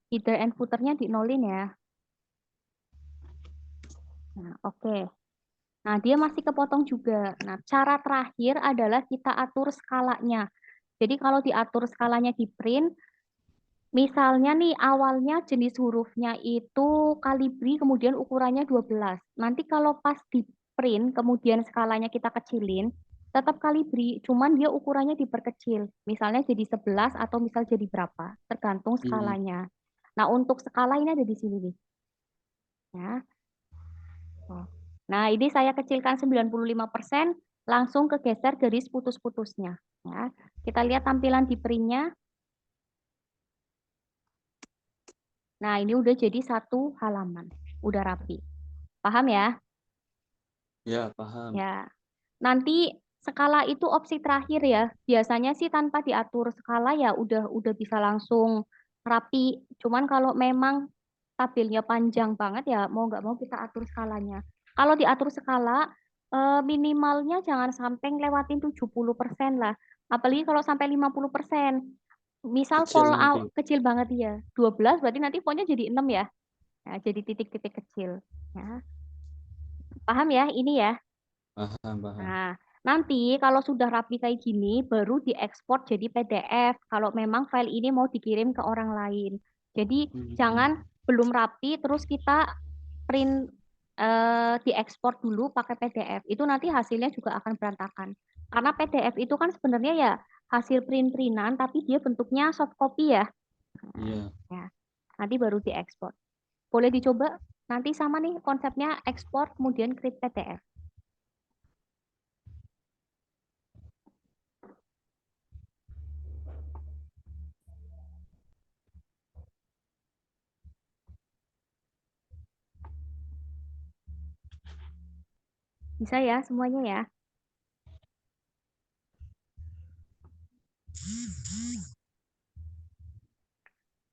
Header and footernya di nolin ya. Nah, oke. Nah, dia masih kepotong juga. Nah, cara terakhir adalah kita atur skalanya. Jadi kalau diatur skalanya di print, misalnya nih awalnya jenis hurufnya itu kalibri, kemudian ukurannya 12. Nanti kalau pas di print, kemudian skalanya kita kecilin, tetap kalibri, cuman dia ukurannya diperkecil. Misalnya jadi 11 atau misal jadi berapa, tergantung
Mm-mm.
skalanya. Nah, untuk skala ini ada di sini nih. Ya. Oh. Nah, ini saya kecilkan 95%, langsung kegeser garis putus-putusnya. Ya. Kita lihat tampilan di printnya. Nah, ini udah jadi satu halaman. Udah rapi. Paham ya?
Ya paham.
Ya. Nanti skala itu opsi terakhir ya. Biasanya sih tanpa diatur skala ya udah bisa langsung rapi. Cuman kalau memang tabelnya panjang banget ya mau nggak mau kita atur skalanya. Kalau diatur skala minimalnya jangan sampai ngelewatin 70% lah. Apalagi kalau sampai 50%. Misal
Kecil nanti.
kecil banget ya. 12 berarti nanti fontnya jadi 6 ya. Nah, jadi titik-titik kecil. Ya. Paham ya ini ya?
Paham, paham.
Nah, nanti kalau sudah rapi kayak gini, baru diekspor jadi PDF. Kalau memang file ini mau dikirim ke orang lain. Jadi
Mm-mm.
jangan belum rapi, terus kita print diekspor dulu pakai PDF. Itu nanti hasilnya juga akan berantakan. Karena PDF itu kan sebenarnya ya hasil print-printan, tapi dia bentuknya soft copy ya. Nah,
Iya.
ya. Nanti baru diekspor. Boleh dicoba? Nanti sama nih konsepnya ekspor kemudian create PDF. Bisa ya semuanya ya.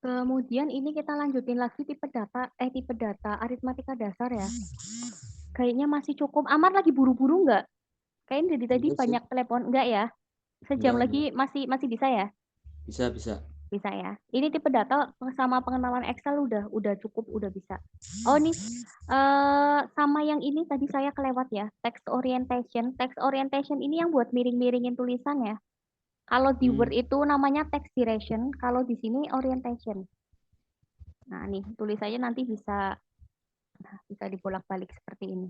Kemudian ini kita lanjutin lagi tipe data aritmatika dasar ya. Kayaknya masih cukup. Amar lagi buru-buru nggak? Kayaknya dari tadi
Enggak sih.
banyak telepon. Enggak ya? Sejam
Enggak.
lagi masih masih bisa ya?
Bisa, bisa.
Bisa ya. Ini tipe data sama pengenalan Excel udah cukup, udah bisa. Oh ini sama yang ini tadi saya kelewat ya. Text orientation. Text orientation ini yang buat miring-miringin tulisan ya. Kalau di
Hmm.
Word itu namanya text direction, kalau di sini orientation. Nah, nih tulisannya nanti bisa dibolak-balik seperti ini.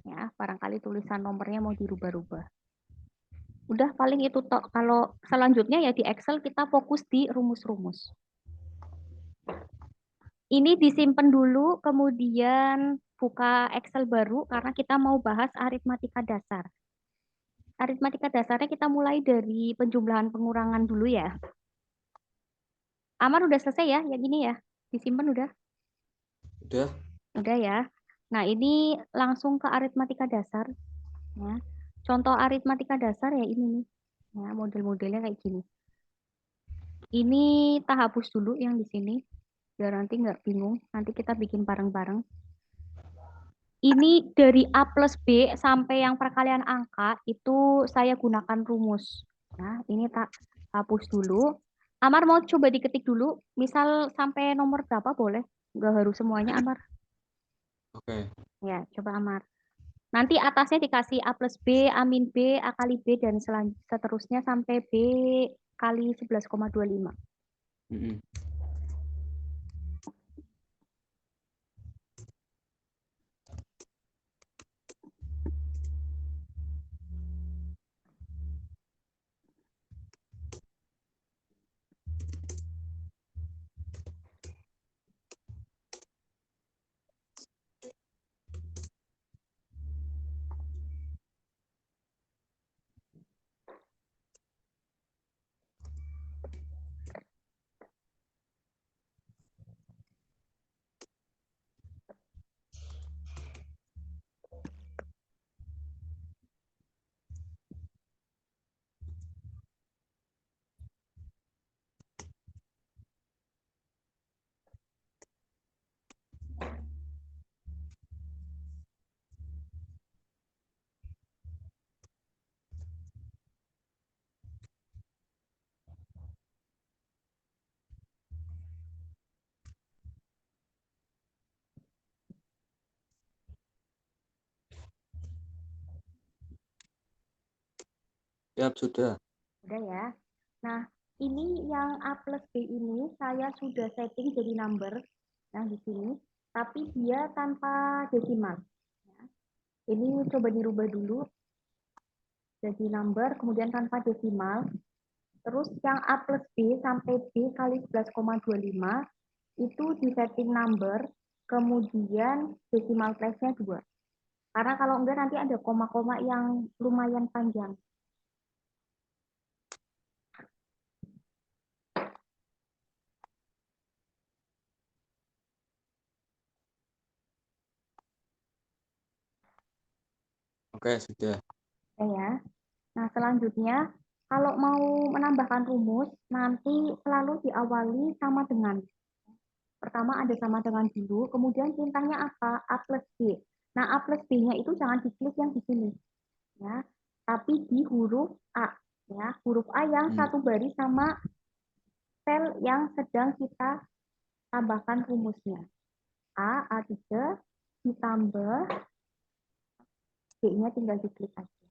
Ya, barangkali tulisan nomornya mau dirubah-rubah. Udah paling itu toh. Kalau selanjutnya ya di Excel kita fokus di rumus-rumus. Ini disimpan dulu, kemudian buka Excel baru karena kita mau bahas aritmatika dasar. Aritmatika dasarnya kita mulai dari penjumlahan pengurangan dulu ya. Amar udah selesai ya, yang ini ya? Disimpan udah?
Udah.
Udah ya. Nah, ini langsung ke aritmatika dasar. Ya. Contoh aritmatika dasar ya ini nih. Ya, model-modelnya kayak gini. Ini tak hapus dulu yang di sini, biar nanti nggak bingung. Nanti kita bikin bareng-bareng. Ini dari A plus B sampai yang perkalian angka, itu saya gunakan rumus. Nah, ini tak hapus dulu. Amar mau coba diketik dulu, misal sampai nomor berapa boleh? Nggak harus semuanya, Amar.
Oke.
Ya, coba Amar. Nanti atasnya dikasih A plus B, A min B, A kali B, dan seterusnya sampai B kali 11,25.
Mm-mm. Siap, sudah.
Udah ya. Nah, ini yang A plus B ini saya sudah setting jadi number. Nah, di sini. Tapi dia tanpa desimal. Ya. Ini coba dirubah dulu. Jadi number, kemudian tanpa desimal. Terus yang A plus B sampai B kali 11,25 itu di setting number, kemudian decimal place-nya 2. Karena kalau enggak nanti ada koma-koma yang lumayan panjang.
Oke, sudah.
Ya. Nah, selanjutnya kalau mau menambahkan rumus, nanti selalu diawali sama dengan. Pertama ada sama dengan dulu, kemudian bintangnya apa? A plus B. Nah, A plus B-nya itu jangan diklik yang di sini. Ya, tapi di huruf A. Ya, huruf A yang satu baris sama sel yang sedang kita tambahkan rumusnya. A3 ditambah B-nya tinggal diklik aja.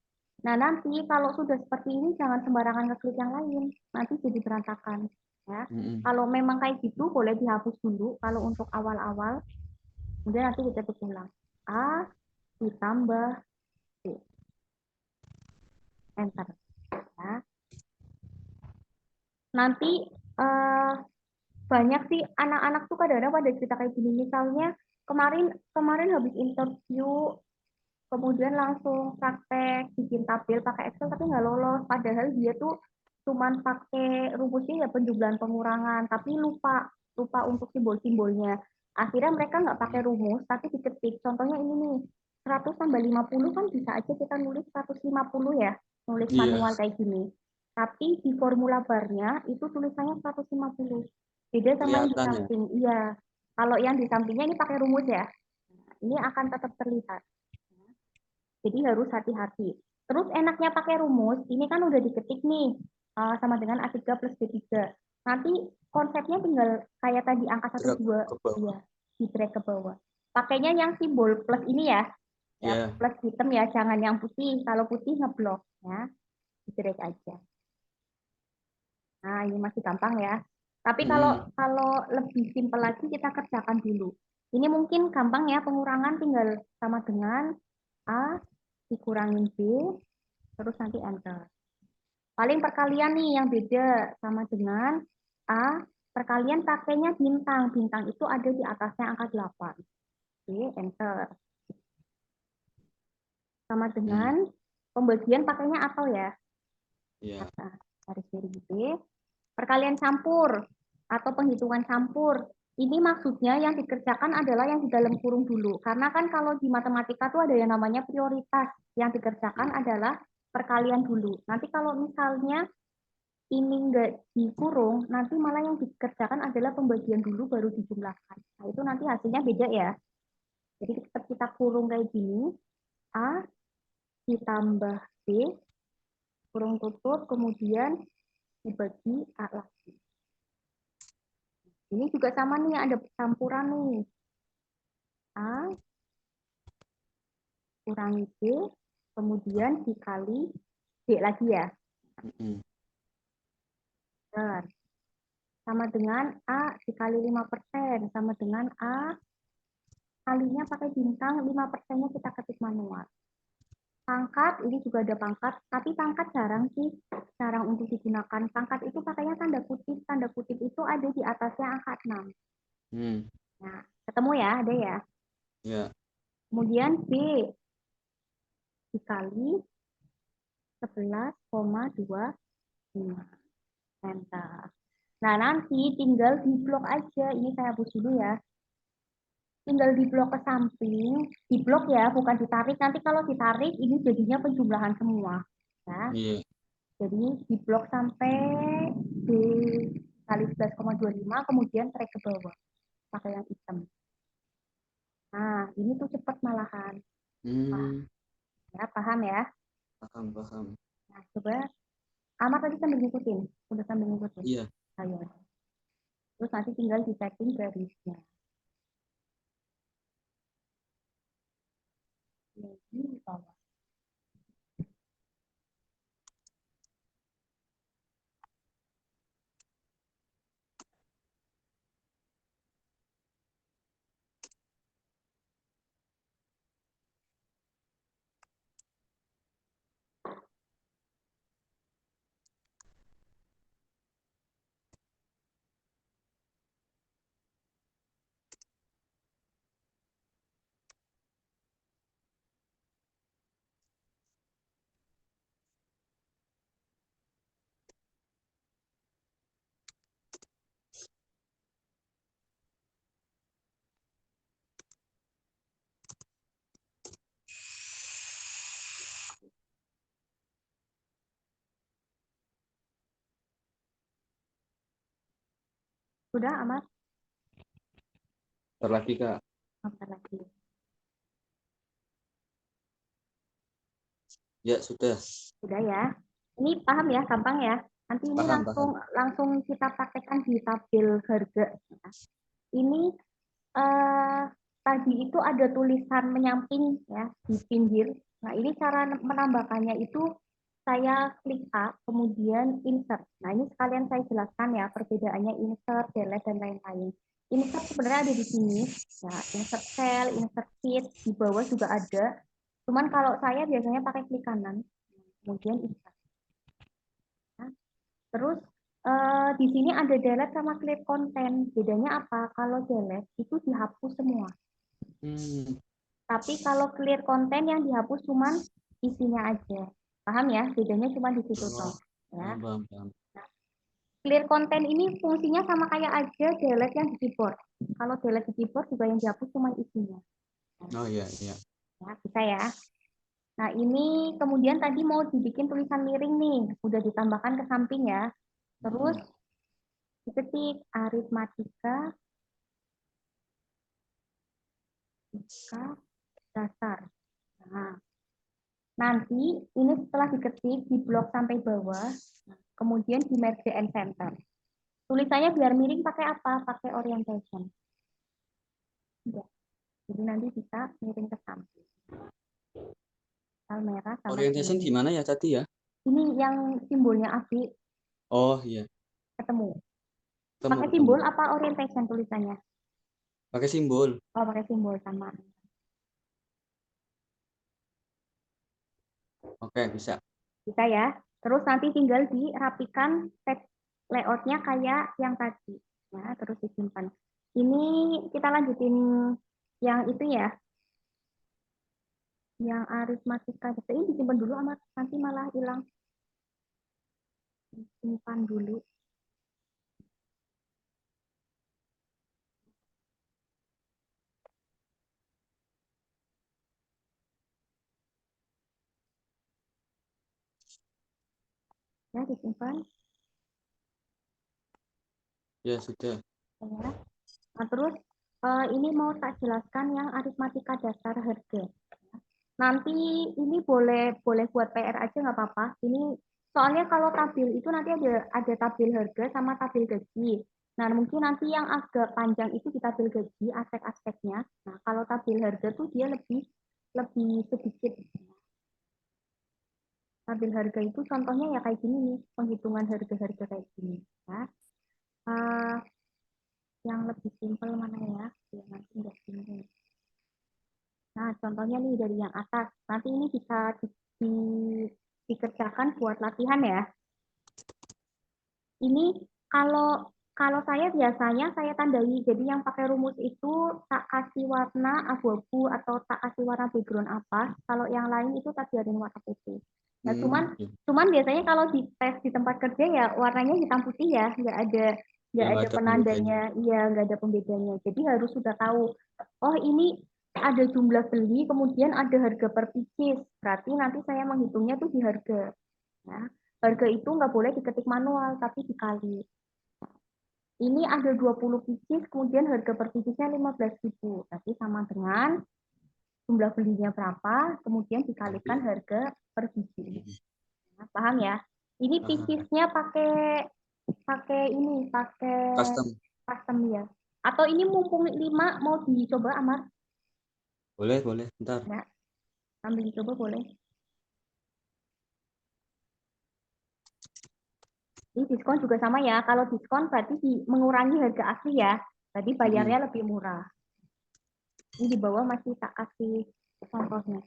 Nah, nanti kalau sudah seperti ini jangan sembarangan ngeklik yang lain. Nanti jadi berantakan. Ya. Kalau memang kayak gitu boleh dihapus dulu kalau untuk awal-awal. Kemudian nanti diketik ulang. A ditambah B. Enter. Ya. Nanti banyak sih anak-anak tuh kadang-kadang pada cerita kayak gini. Misalnya kemarin habis interview kemudian langsung praktek bikin tabel pakai Excel tapi nggak lolos, padahal dia tuh cuman pakai rumusnya ya penjumlahan pengurangan tapi lupa untuk simbol-simbolnya. Akhirnya mereka nggak pakai rumus tapi diketik, contohnya ini nih, 100 tambah 50 kan bisa aja kita nulis 150 ya, nulis manual kayak gini, tapi di formula barnya itu tulisannya 150, beda sama yang di
Kelihatan ya.
samping. Iya, kalau yang di sampingnya ini pakai rumus ya, ini akan tetap terlihat. Jadi harus hati-hati. Terus enaknya pakai rumus, ini kan udah diketik nih, sama dengan A3 plus B3. Nanti konsepnya tinggal kayak tadi angka 1, 2, iya, di drag ke bawah. Pakainya yang simbol plus ini ya, plus hitam ya, jangan yang putih. Kalau putih ngeblok ya, di drag aja. Nah, ini masih gampang ya. Tapi kalau lebih simpel lagi kita kerjakan dulu. Ini mungkin gampang ya, pengurangan tinggal sama dengan A dikurangin B, terus nanti enter. Paling perkalian nih yang beda sama dengan A, perkalian pakainya bintang. Bintang itu ada di atasnya angka 8. Oke, enter. Sama dengan pembagian pakainya atau ya.
Iya.
Nah, garis miring B. Perkalian campur atau penghitungan campur. Ini maksudnya yang dikerjakan adalah yang di dalam kurung dulu. Karena kan kalau di matematika tuh ada yang namanya prioritas. Yang dikerjakan adalah perkalian dulu. Nanti kalau misalnya ini enggak dikurung, nanti malah yang dikerjakan adalah pembagian dulu baru dijumlahkan. Nah, itu nanti hasilnya beda ya. Jadi kita kurung kayak gini, A ditambah B, kurung tutup, kemudian dibagi A lagi. Ini juga sama nih, ada campuran nih. A kurangi B, kemudian dikali B lagi ya. Sama dengan A dikali 5%, sama dengan A kalinya pakai bintang, 5%-nya kita ketik manual. Pangkat, ini juga ada pangkat, tapi pangkat jarang untuk digunakan. Pangkat itu pakainya tanda kutip itu ada di atasnya angka 6. Nah, ketemu ya, ada ya?
Ya.
Kemudian B dikali 11,25. Enter. Nah, nanti tinggal di blok aja. Ini saya hapus dulu ya. Tinggal di blok ke samping, di blok ya, bukan ditarik. Nanti kalau ditarik, ini jadinya penjumlahan semua. Ya.
Iya.
Jadi di blok sampai dikali 11,25, kemudian tarik ke bawah. Pakai yang hitam. Nah, ini tuh cepat malahan. Ya, paham ya?
Paham.
Nah, coba Amat tadi sambil ngikutin. Udah sambil ngikutin.
Iya.
Ayo. Terus nanti tinggal di setting garisnya. Di bawah. Sudah Amat?
Bentar lagi, Kak.
Bentar lagi.
Ya, sudah.
Sudah ya. Ini paham ya, gampang ya. Nanti ini
Paham.
langsung kita praktekkan di tabel harga. Ini tadi itu ada tulisan menyamping ya di pinggir. Nah, ini cara menambahkannya itu saya klik A, kemudian insert. Nah, ini sekalian saya jelaskan ya perbedaannya insert, delete, dan lain-lain. Insert sebenarnya ada di sini, ya, insert cell, insert sheet, di bawah juga ada. Cuman kalau saya biasanya pakai klik kanan, kemudian insert. Nah, terus di sini ada delete sama clear content. Bedanya apa? Kalau delete itu dihapus semua. Tapi kalau clear content yang dihapus cuman isinya aja. Paham ya? Bedanya cuma di situ toh. Ya.
Paham.
Nah, clear content ini fungsinya sama kayak aja delete yang di keyboard. Kalau delete di keyboard juga yang dihapus cuma isinya.
Oh iya.
Ya, bisa ya. Nah, ini kemudian tadi mau dibikin tulisan miring nih, udah ditambahkan ke samping ya. Terus diketik aritmatika dasar. Nah, nanti ini setelah diketik di blok sampai bawah, kemudian di merge and center. Tulisannya biar miring pakai apa? Pakai orientation. Ya. Jadi nanti bisa miring ke samping. Merah sama
Orientation
kuning.
gimana ya tadi ya?
Ini yang simbolnya AB
Oh iya.
ketemu. Pakai simbol apa orientation tulisannya?
Pakai simbol.
Oh, pakai simbol sama.
Oke, bisa.
Bisa ya. Terus nanti tinggal dirapikan text layoutnya kayak yang tadi. Ya, terus disimpan. Ini kita lanjutin yang itu ya, yang aritmatika. Ini disimpan dulu amat, nanti malah hilang. Simpan dulu. Ya, disimpan.
Ya, sudah.
Ya. Nah, terus ini mau tak jelaskan yang aritmatika dasar harga. Nanti ini boleh buat PR aja nggak apa-apa. Ini soalnya kalau tabel itu nanti ada tabel harga sama tabel gaji. Nah, mungkin nanti yang agak panjang itu di tabel gaji, aspek-aspeknya. Nah, kalau tabel harga tuh dia lebih lebih sedikit. Tabel harga itu contohnya ya kayak gini nih, penghitungan harga-harga kayak gini. Ya. Uh, yang lebih simpel mana ya? Ya nanti nggak simpel. Nah, contohnya nih dari yang atas. Nanti ini bisa dikerjakan buat latihan ya. Ini kalau kalau saya biasanya saya tandai. Jadi yang pakai rumus itu tak kasih warna abu-abu atau tak kasih warna background apa. Kalau yang lain itu tak biarin warna putih. Nah,
Ya.
cuman biasanya kalau di tes di tempat kerja ya warnanya hitam putih ya,
Ya,
nggak
nggak
ada
ada pembedanya.
penandanya, iya nggak ada pembedanya. Jadi harus sudah tahu, oh ini ada jumlah beli, kemudian ada harga per pieces. Berarti nanti saya menghitungnya tuh di harga. Ya. Harga itu nggak boleh diketik manual, tapi dikali. Ini ada 20 pieces, kemudian harga per piecesnya 15.000. Berarti sama dengan jumlah belinya berapa, kemudian dikalikan harga per biji. Nah, paham ya? Ini
Paham.
piecesnya pakai pakai
Custom.
custom ya. Atau ini mumpung 5 mau dicoba Amar?
Boleh, bentar.
Ya, sambil dicoba boleh. Ini diskon juga sama ya. Kalau diskon berarti mengurangi harga asli ya. Berarti bayarnya lebih murah. Ini di bawah masih tak kasih contohnya.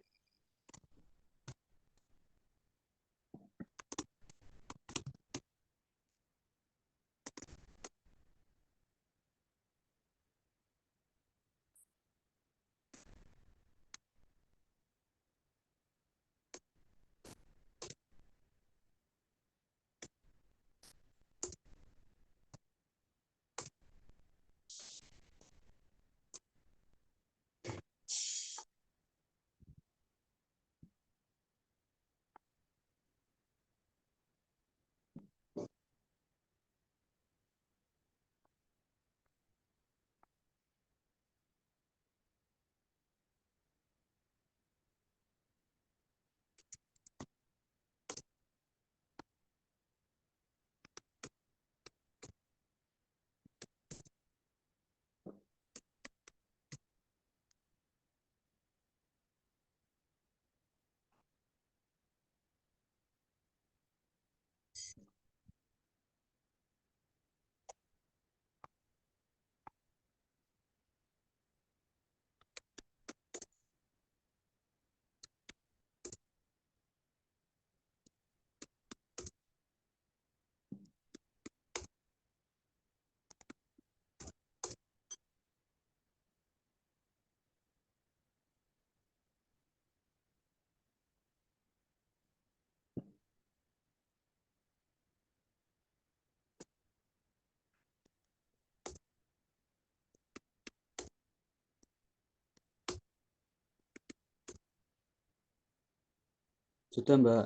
Sudah, Mbak.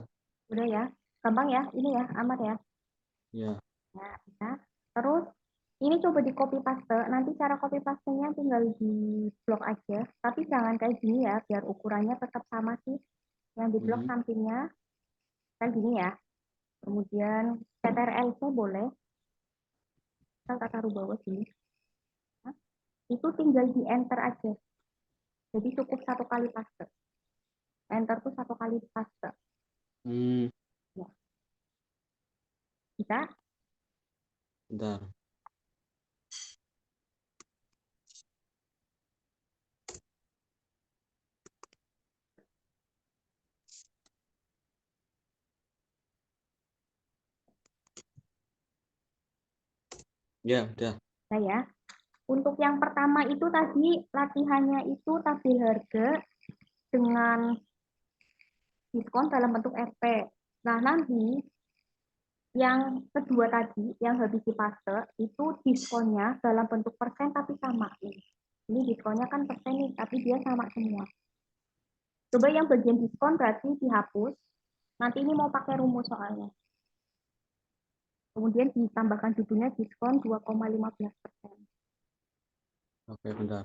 Udah ya, gampang ya, ini ya, amat ya.
Ya.
Ya, bisa. Terus ini coba di copy paste. Nanti cara copy pastenya tinggal di blok aja. Tapi jangan kayak gini ya, biar ukurannya tetap sama sih. Yang di blok sampingnya kan gini ya. Kemudian CTRL-nya boleh. Kita taruh bawah sini. Nah, itu tinggal di enter aja. Jadi cukup satu kali paste. Enter tuh satu kali paste. Ya. Bisa?
Bentar. Ya, udah.
Nah ya, untuk yang pertama itu tadi latihannya itu tabel harga dengan diskon dalam bentuk RP. Nah, nanti yang kedua tadi, yang habis dipaste, itu diskonnya dalam bentuk persen tapi sama. Ini diskonnya kan persen nih, tapi dia sama semua. Coba yang bagian diskon berarti dihapus. Nanti ini mau pakai rumus soalnya. Kemudian ditambahkan judulnya diskon 2,15%.
Oke, bentar.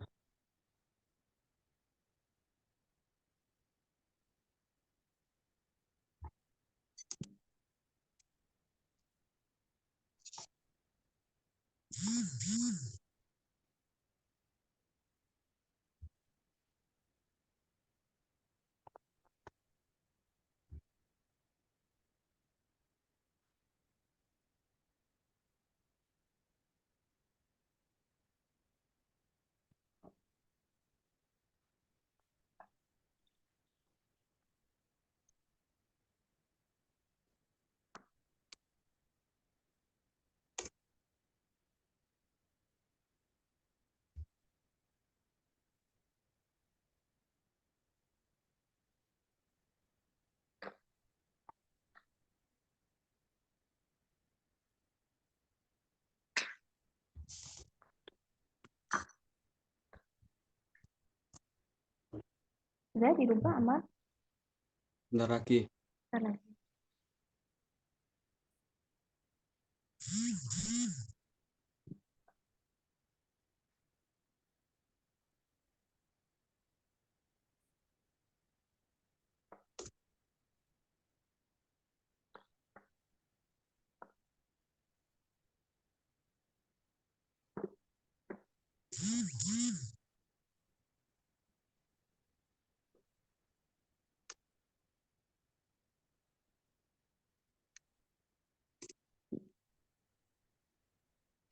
Sudah dirubah amat.
Bentar lagi.
Bentar lagi.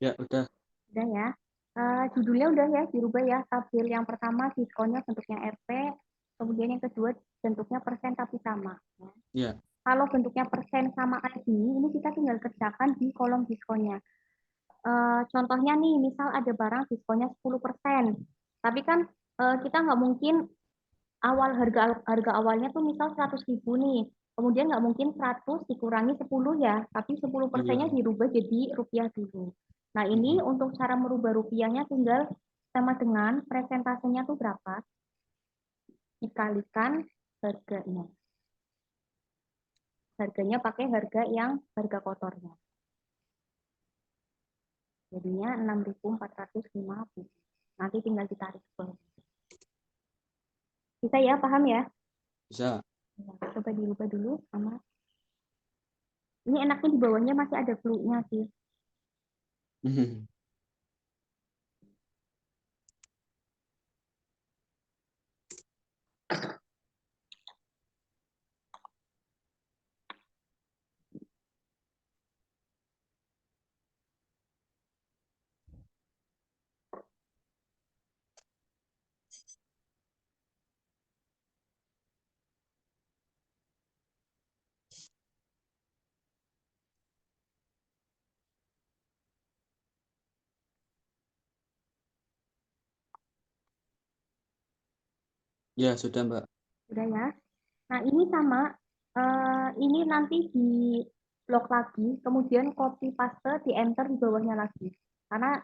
Ya, udah.
Udah ya. Judulnya udah ya, dirubah ya. Tabel yang pertama diskonnya bentuknya RP, kemudian yang kedua bentuknya persen tapi sama. Ya.
Ya.
Kalau bentuknya persen sama kayak gini, ini kita tinggal kerjakan di kolom diskonnya. Contohnya nih, misal ada barang diskonnya 10%. Tapi kan kita nggak mungkin awal harga awalnya tuh misal 100.000 nih. Kemudian nggak mungkin 100 dikurangi 10 ya, tapi 10%-nya
Iya.
dirubah jadi rupiah dulu. Nah, ini
Mm-mm.
untuk cara merubah rupiahnya tinggal sama dengan presentasenya tuh berapa dikalikan harganya. Harganya pakai harga yang harga kotornya. Jadinya 6.450. Nanti tinggal ditarik ke bawah. Bisa ya, paham ya?
Bisa.
Ya, coba dirubah dulu sama. Ini enaknya di bawahnya masih ada clue-nya sih.
Ya, sudah, Mbak.
Udah ya. Nah, ini sama. Ini nanti di blok lagi, kemudian copy paste di enter di bawahnya lagi. Karena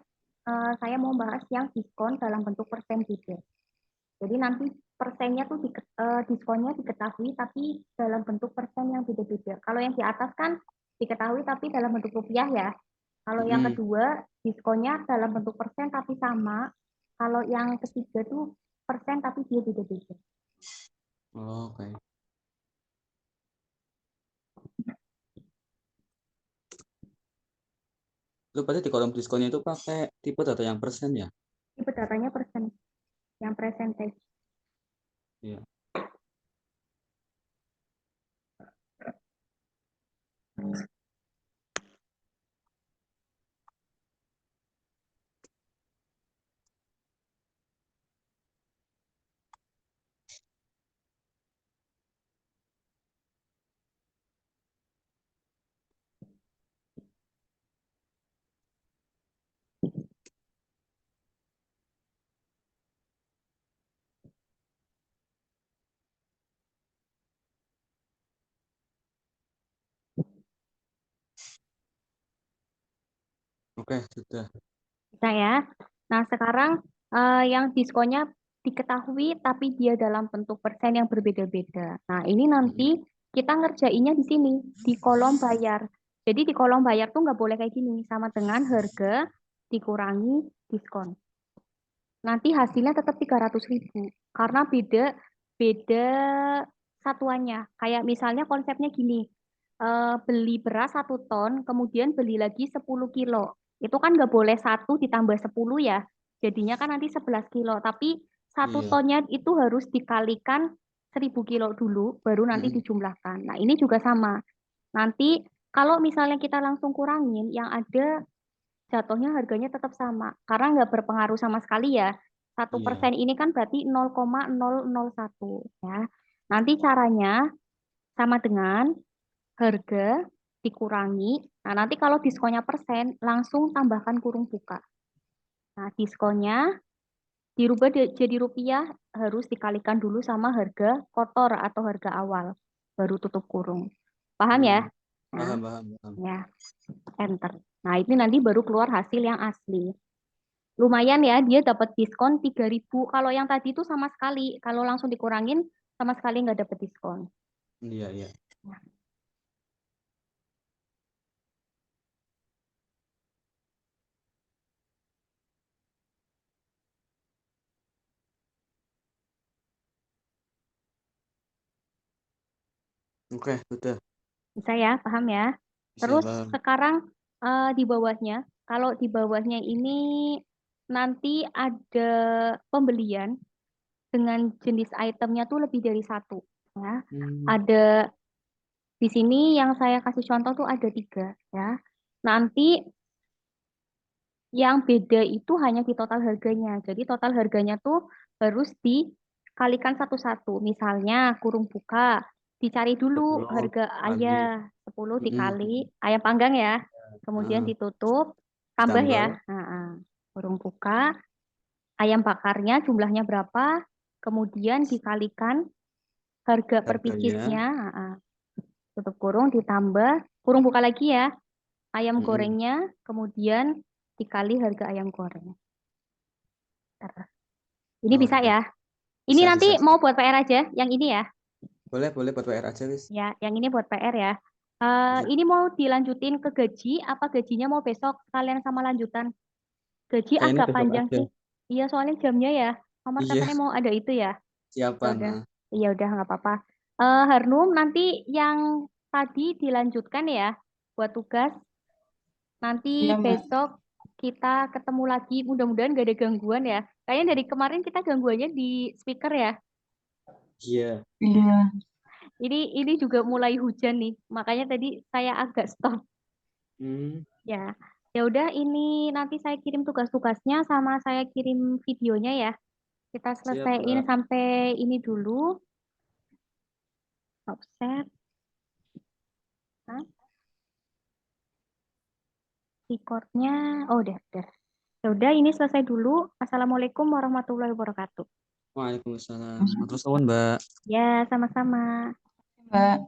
saya mau bahas yang diskon dalam bentuk persen juga. Jadi nanti persennya tuh diskonnya diketahui tapi dalam bentuk persen yang beda-beda. Kalau yang di atas kan diketahui tapi dalam bentuk rupiah ya. Kalau yang
Mm-mm.
kedua diskonnya dalam bentuk persen tapi sama. Kalau yang ketiga tuh persen tapi dia beda-beda.
Oke. Itu berarti di kolom diskonnya itu pakai tipe data yang persen ya?
Tipe datanya persen, yang percentage.
Iya. Oke, sudah.
Bisa ya. Nah, sekarang yang diskonnya diketahui tapi dia dalam bentuk persen yang berbeda-beda. Nah, ini nanti kita ngerjainnya di sini, di kolom bayar. Jadi di kolom bayar tuh nggak boleh kayak gini, sama dengan harga dikurangi diskon. Nanti hasilnya tetap 300.000 karena beda beda satuannya. Kayak misalnya konsepnya gini, beli beras 1 ton, kemudian beli lagi 10 kilo. Itu kan nggak boleh 1 ditambah 10 ya. Jadinya kan nanti 11 kilo. Tapi satu
Iya.
tonnya itu harus dikalikan 1000 kilo dulu, baru nanti
Mm-mm.
dijumlahkan. Nah ini juga sama. Nanti kalau misalnya kita langsung kurangin, yang ada jatuhnya harganya tetap sama. Karena nggak berpengaruh sama sekali ya. Satu
Iya.
persen ini kan berarti 0,001 ya. Nanti caranya sama dengan harga dikurangi. Nah, nanti kalau diskonnya persen, langsung tambahkan kurung buka. Nah, diskonnya dirubah jadi rupiah harus dikalikan dulu sama harga kotor atau harga awal. Baru tutup kurung. Paham ya?
Hmm.
Nah,
Paham, paham, paham.
ya, enter. Nah, ini nanti baru keluar hasil yang asli. Lumayan ya, dia dapat diskon 3.000. Kalau yang tadi itu sama sekali, kalau langsung dikurangin, sama sekali nggak dapat diskon.
Iya, iya. Oke, sudah.
Bisa ya, paham ya?
Bisa,
Terus
paham.
sekarang di bawahnya, kalau di bawahnya ini nanti ada pembelian dengan jenis itemnya tuh lebih dari satu. Ya.
Hmm.
Ada di sini yang saya kasih contoh tuh ada 3 ya. Nanti yang beda itu hanya di total harganya. Jadi total harganya tuh harus dikalikan satu-satu. Misalnya kurung buka, dicari dulu
10
harga
kali.
ayam 10
Mm-mm.
dikali ayam panggang ya. Kemudian
Ah,
ditutup, tambah ya.
ditambah.
Kurung buka, ayam bakarnya jumlahnya berapa, kemudian dikalikan harga per
Harganya.
piecesnya, tutup kurung ditambah kurung buka lagi ya, ayam
Mm-mm.
gorengnya, kemudian dikali harga ayam goreng. Ini
Oh,
bisa
udah.
ya. Ini
Bisa,
nanti
bisa,
mau
bisa.
buat PR aja, yang ini ya.
Boleh, boleh buat WR aja, wis.
Ya, yang ini buat PR ya.
Bisa.
Ini mau dilanjutin ke gaji, apa gajinya mau besok kalian sama lanjutan? Gaji
Kayaknya
agak
besok
panjang
aja.
sih. Iya, soalnya jamnya ya. Kamar
Iya,
katanya mau ada itu ya. Ya
siapa?
udah,
Nah.
iya udah nggak apa-apa. Harnum nanti yang tadi dilanjutkan ya buat tugas. Nanti
Iya, Mbak.
besok kita ketemu lagi. Mudah-mudahan gak ada gangguan ya. Kayaknya dari kemarin kita gangguannya di speaker ya.
Iya.
Iya.
Ini juga mulai hujan nih. Makanya tadi saya agak stop
Hmm,
ya. Ya udah ini nanti saya kirim tugas-tugasnya sama saya kirim videonya ya. Kita
siap,
selesaiin
Mbak.
sampai ini dulu. Offset. Nah, recordnya. Oh udah, udah. Ya udah ini selesai dulu. Assalamualaikum warahmatullahi wabarakatuh.
Waalaikumsalam. Terus, Mbak.
Ya, sama-sama.
Mbak.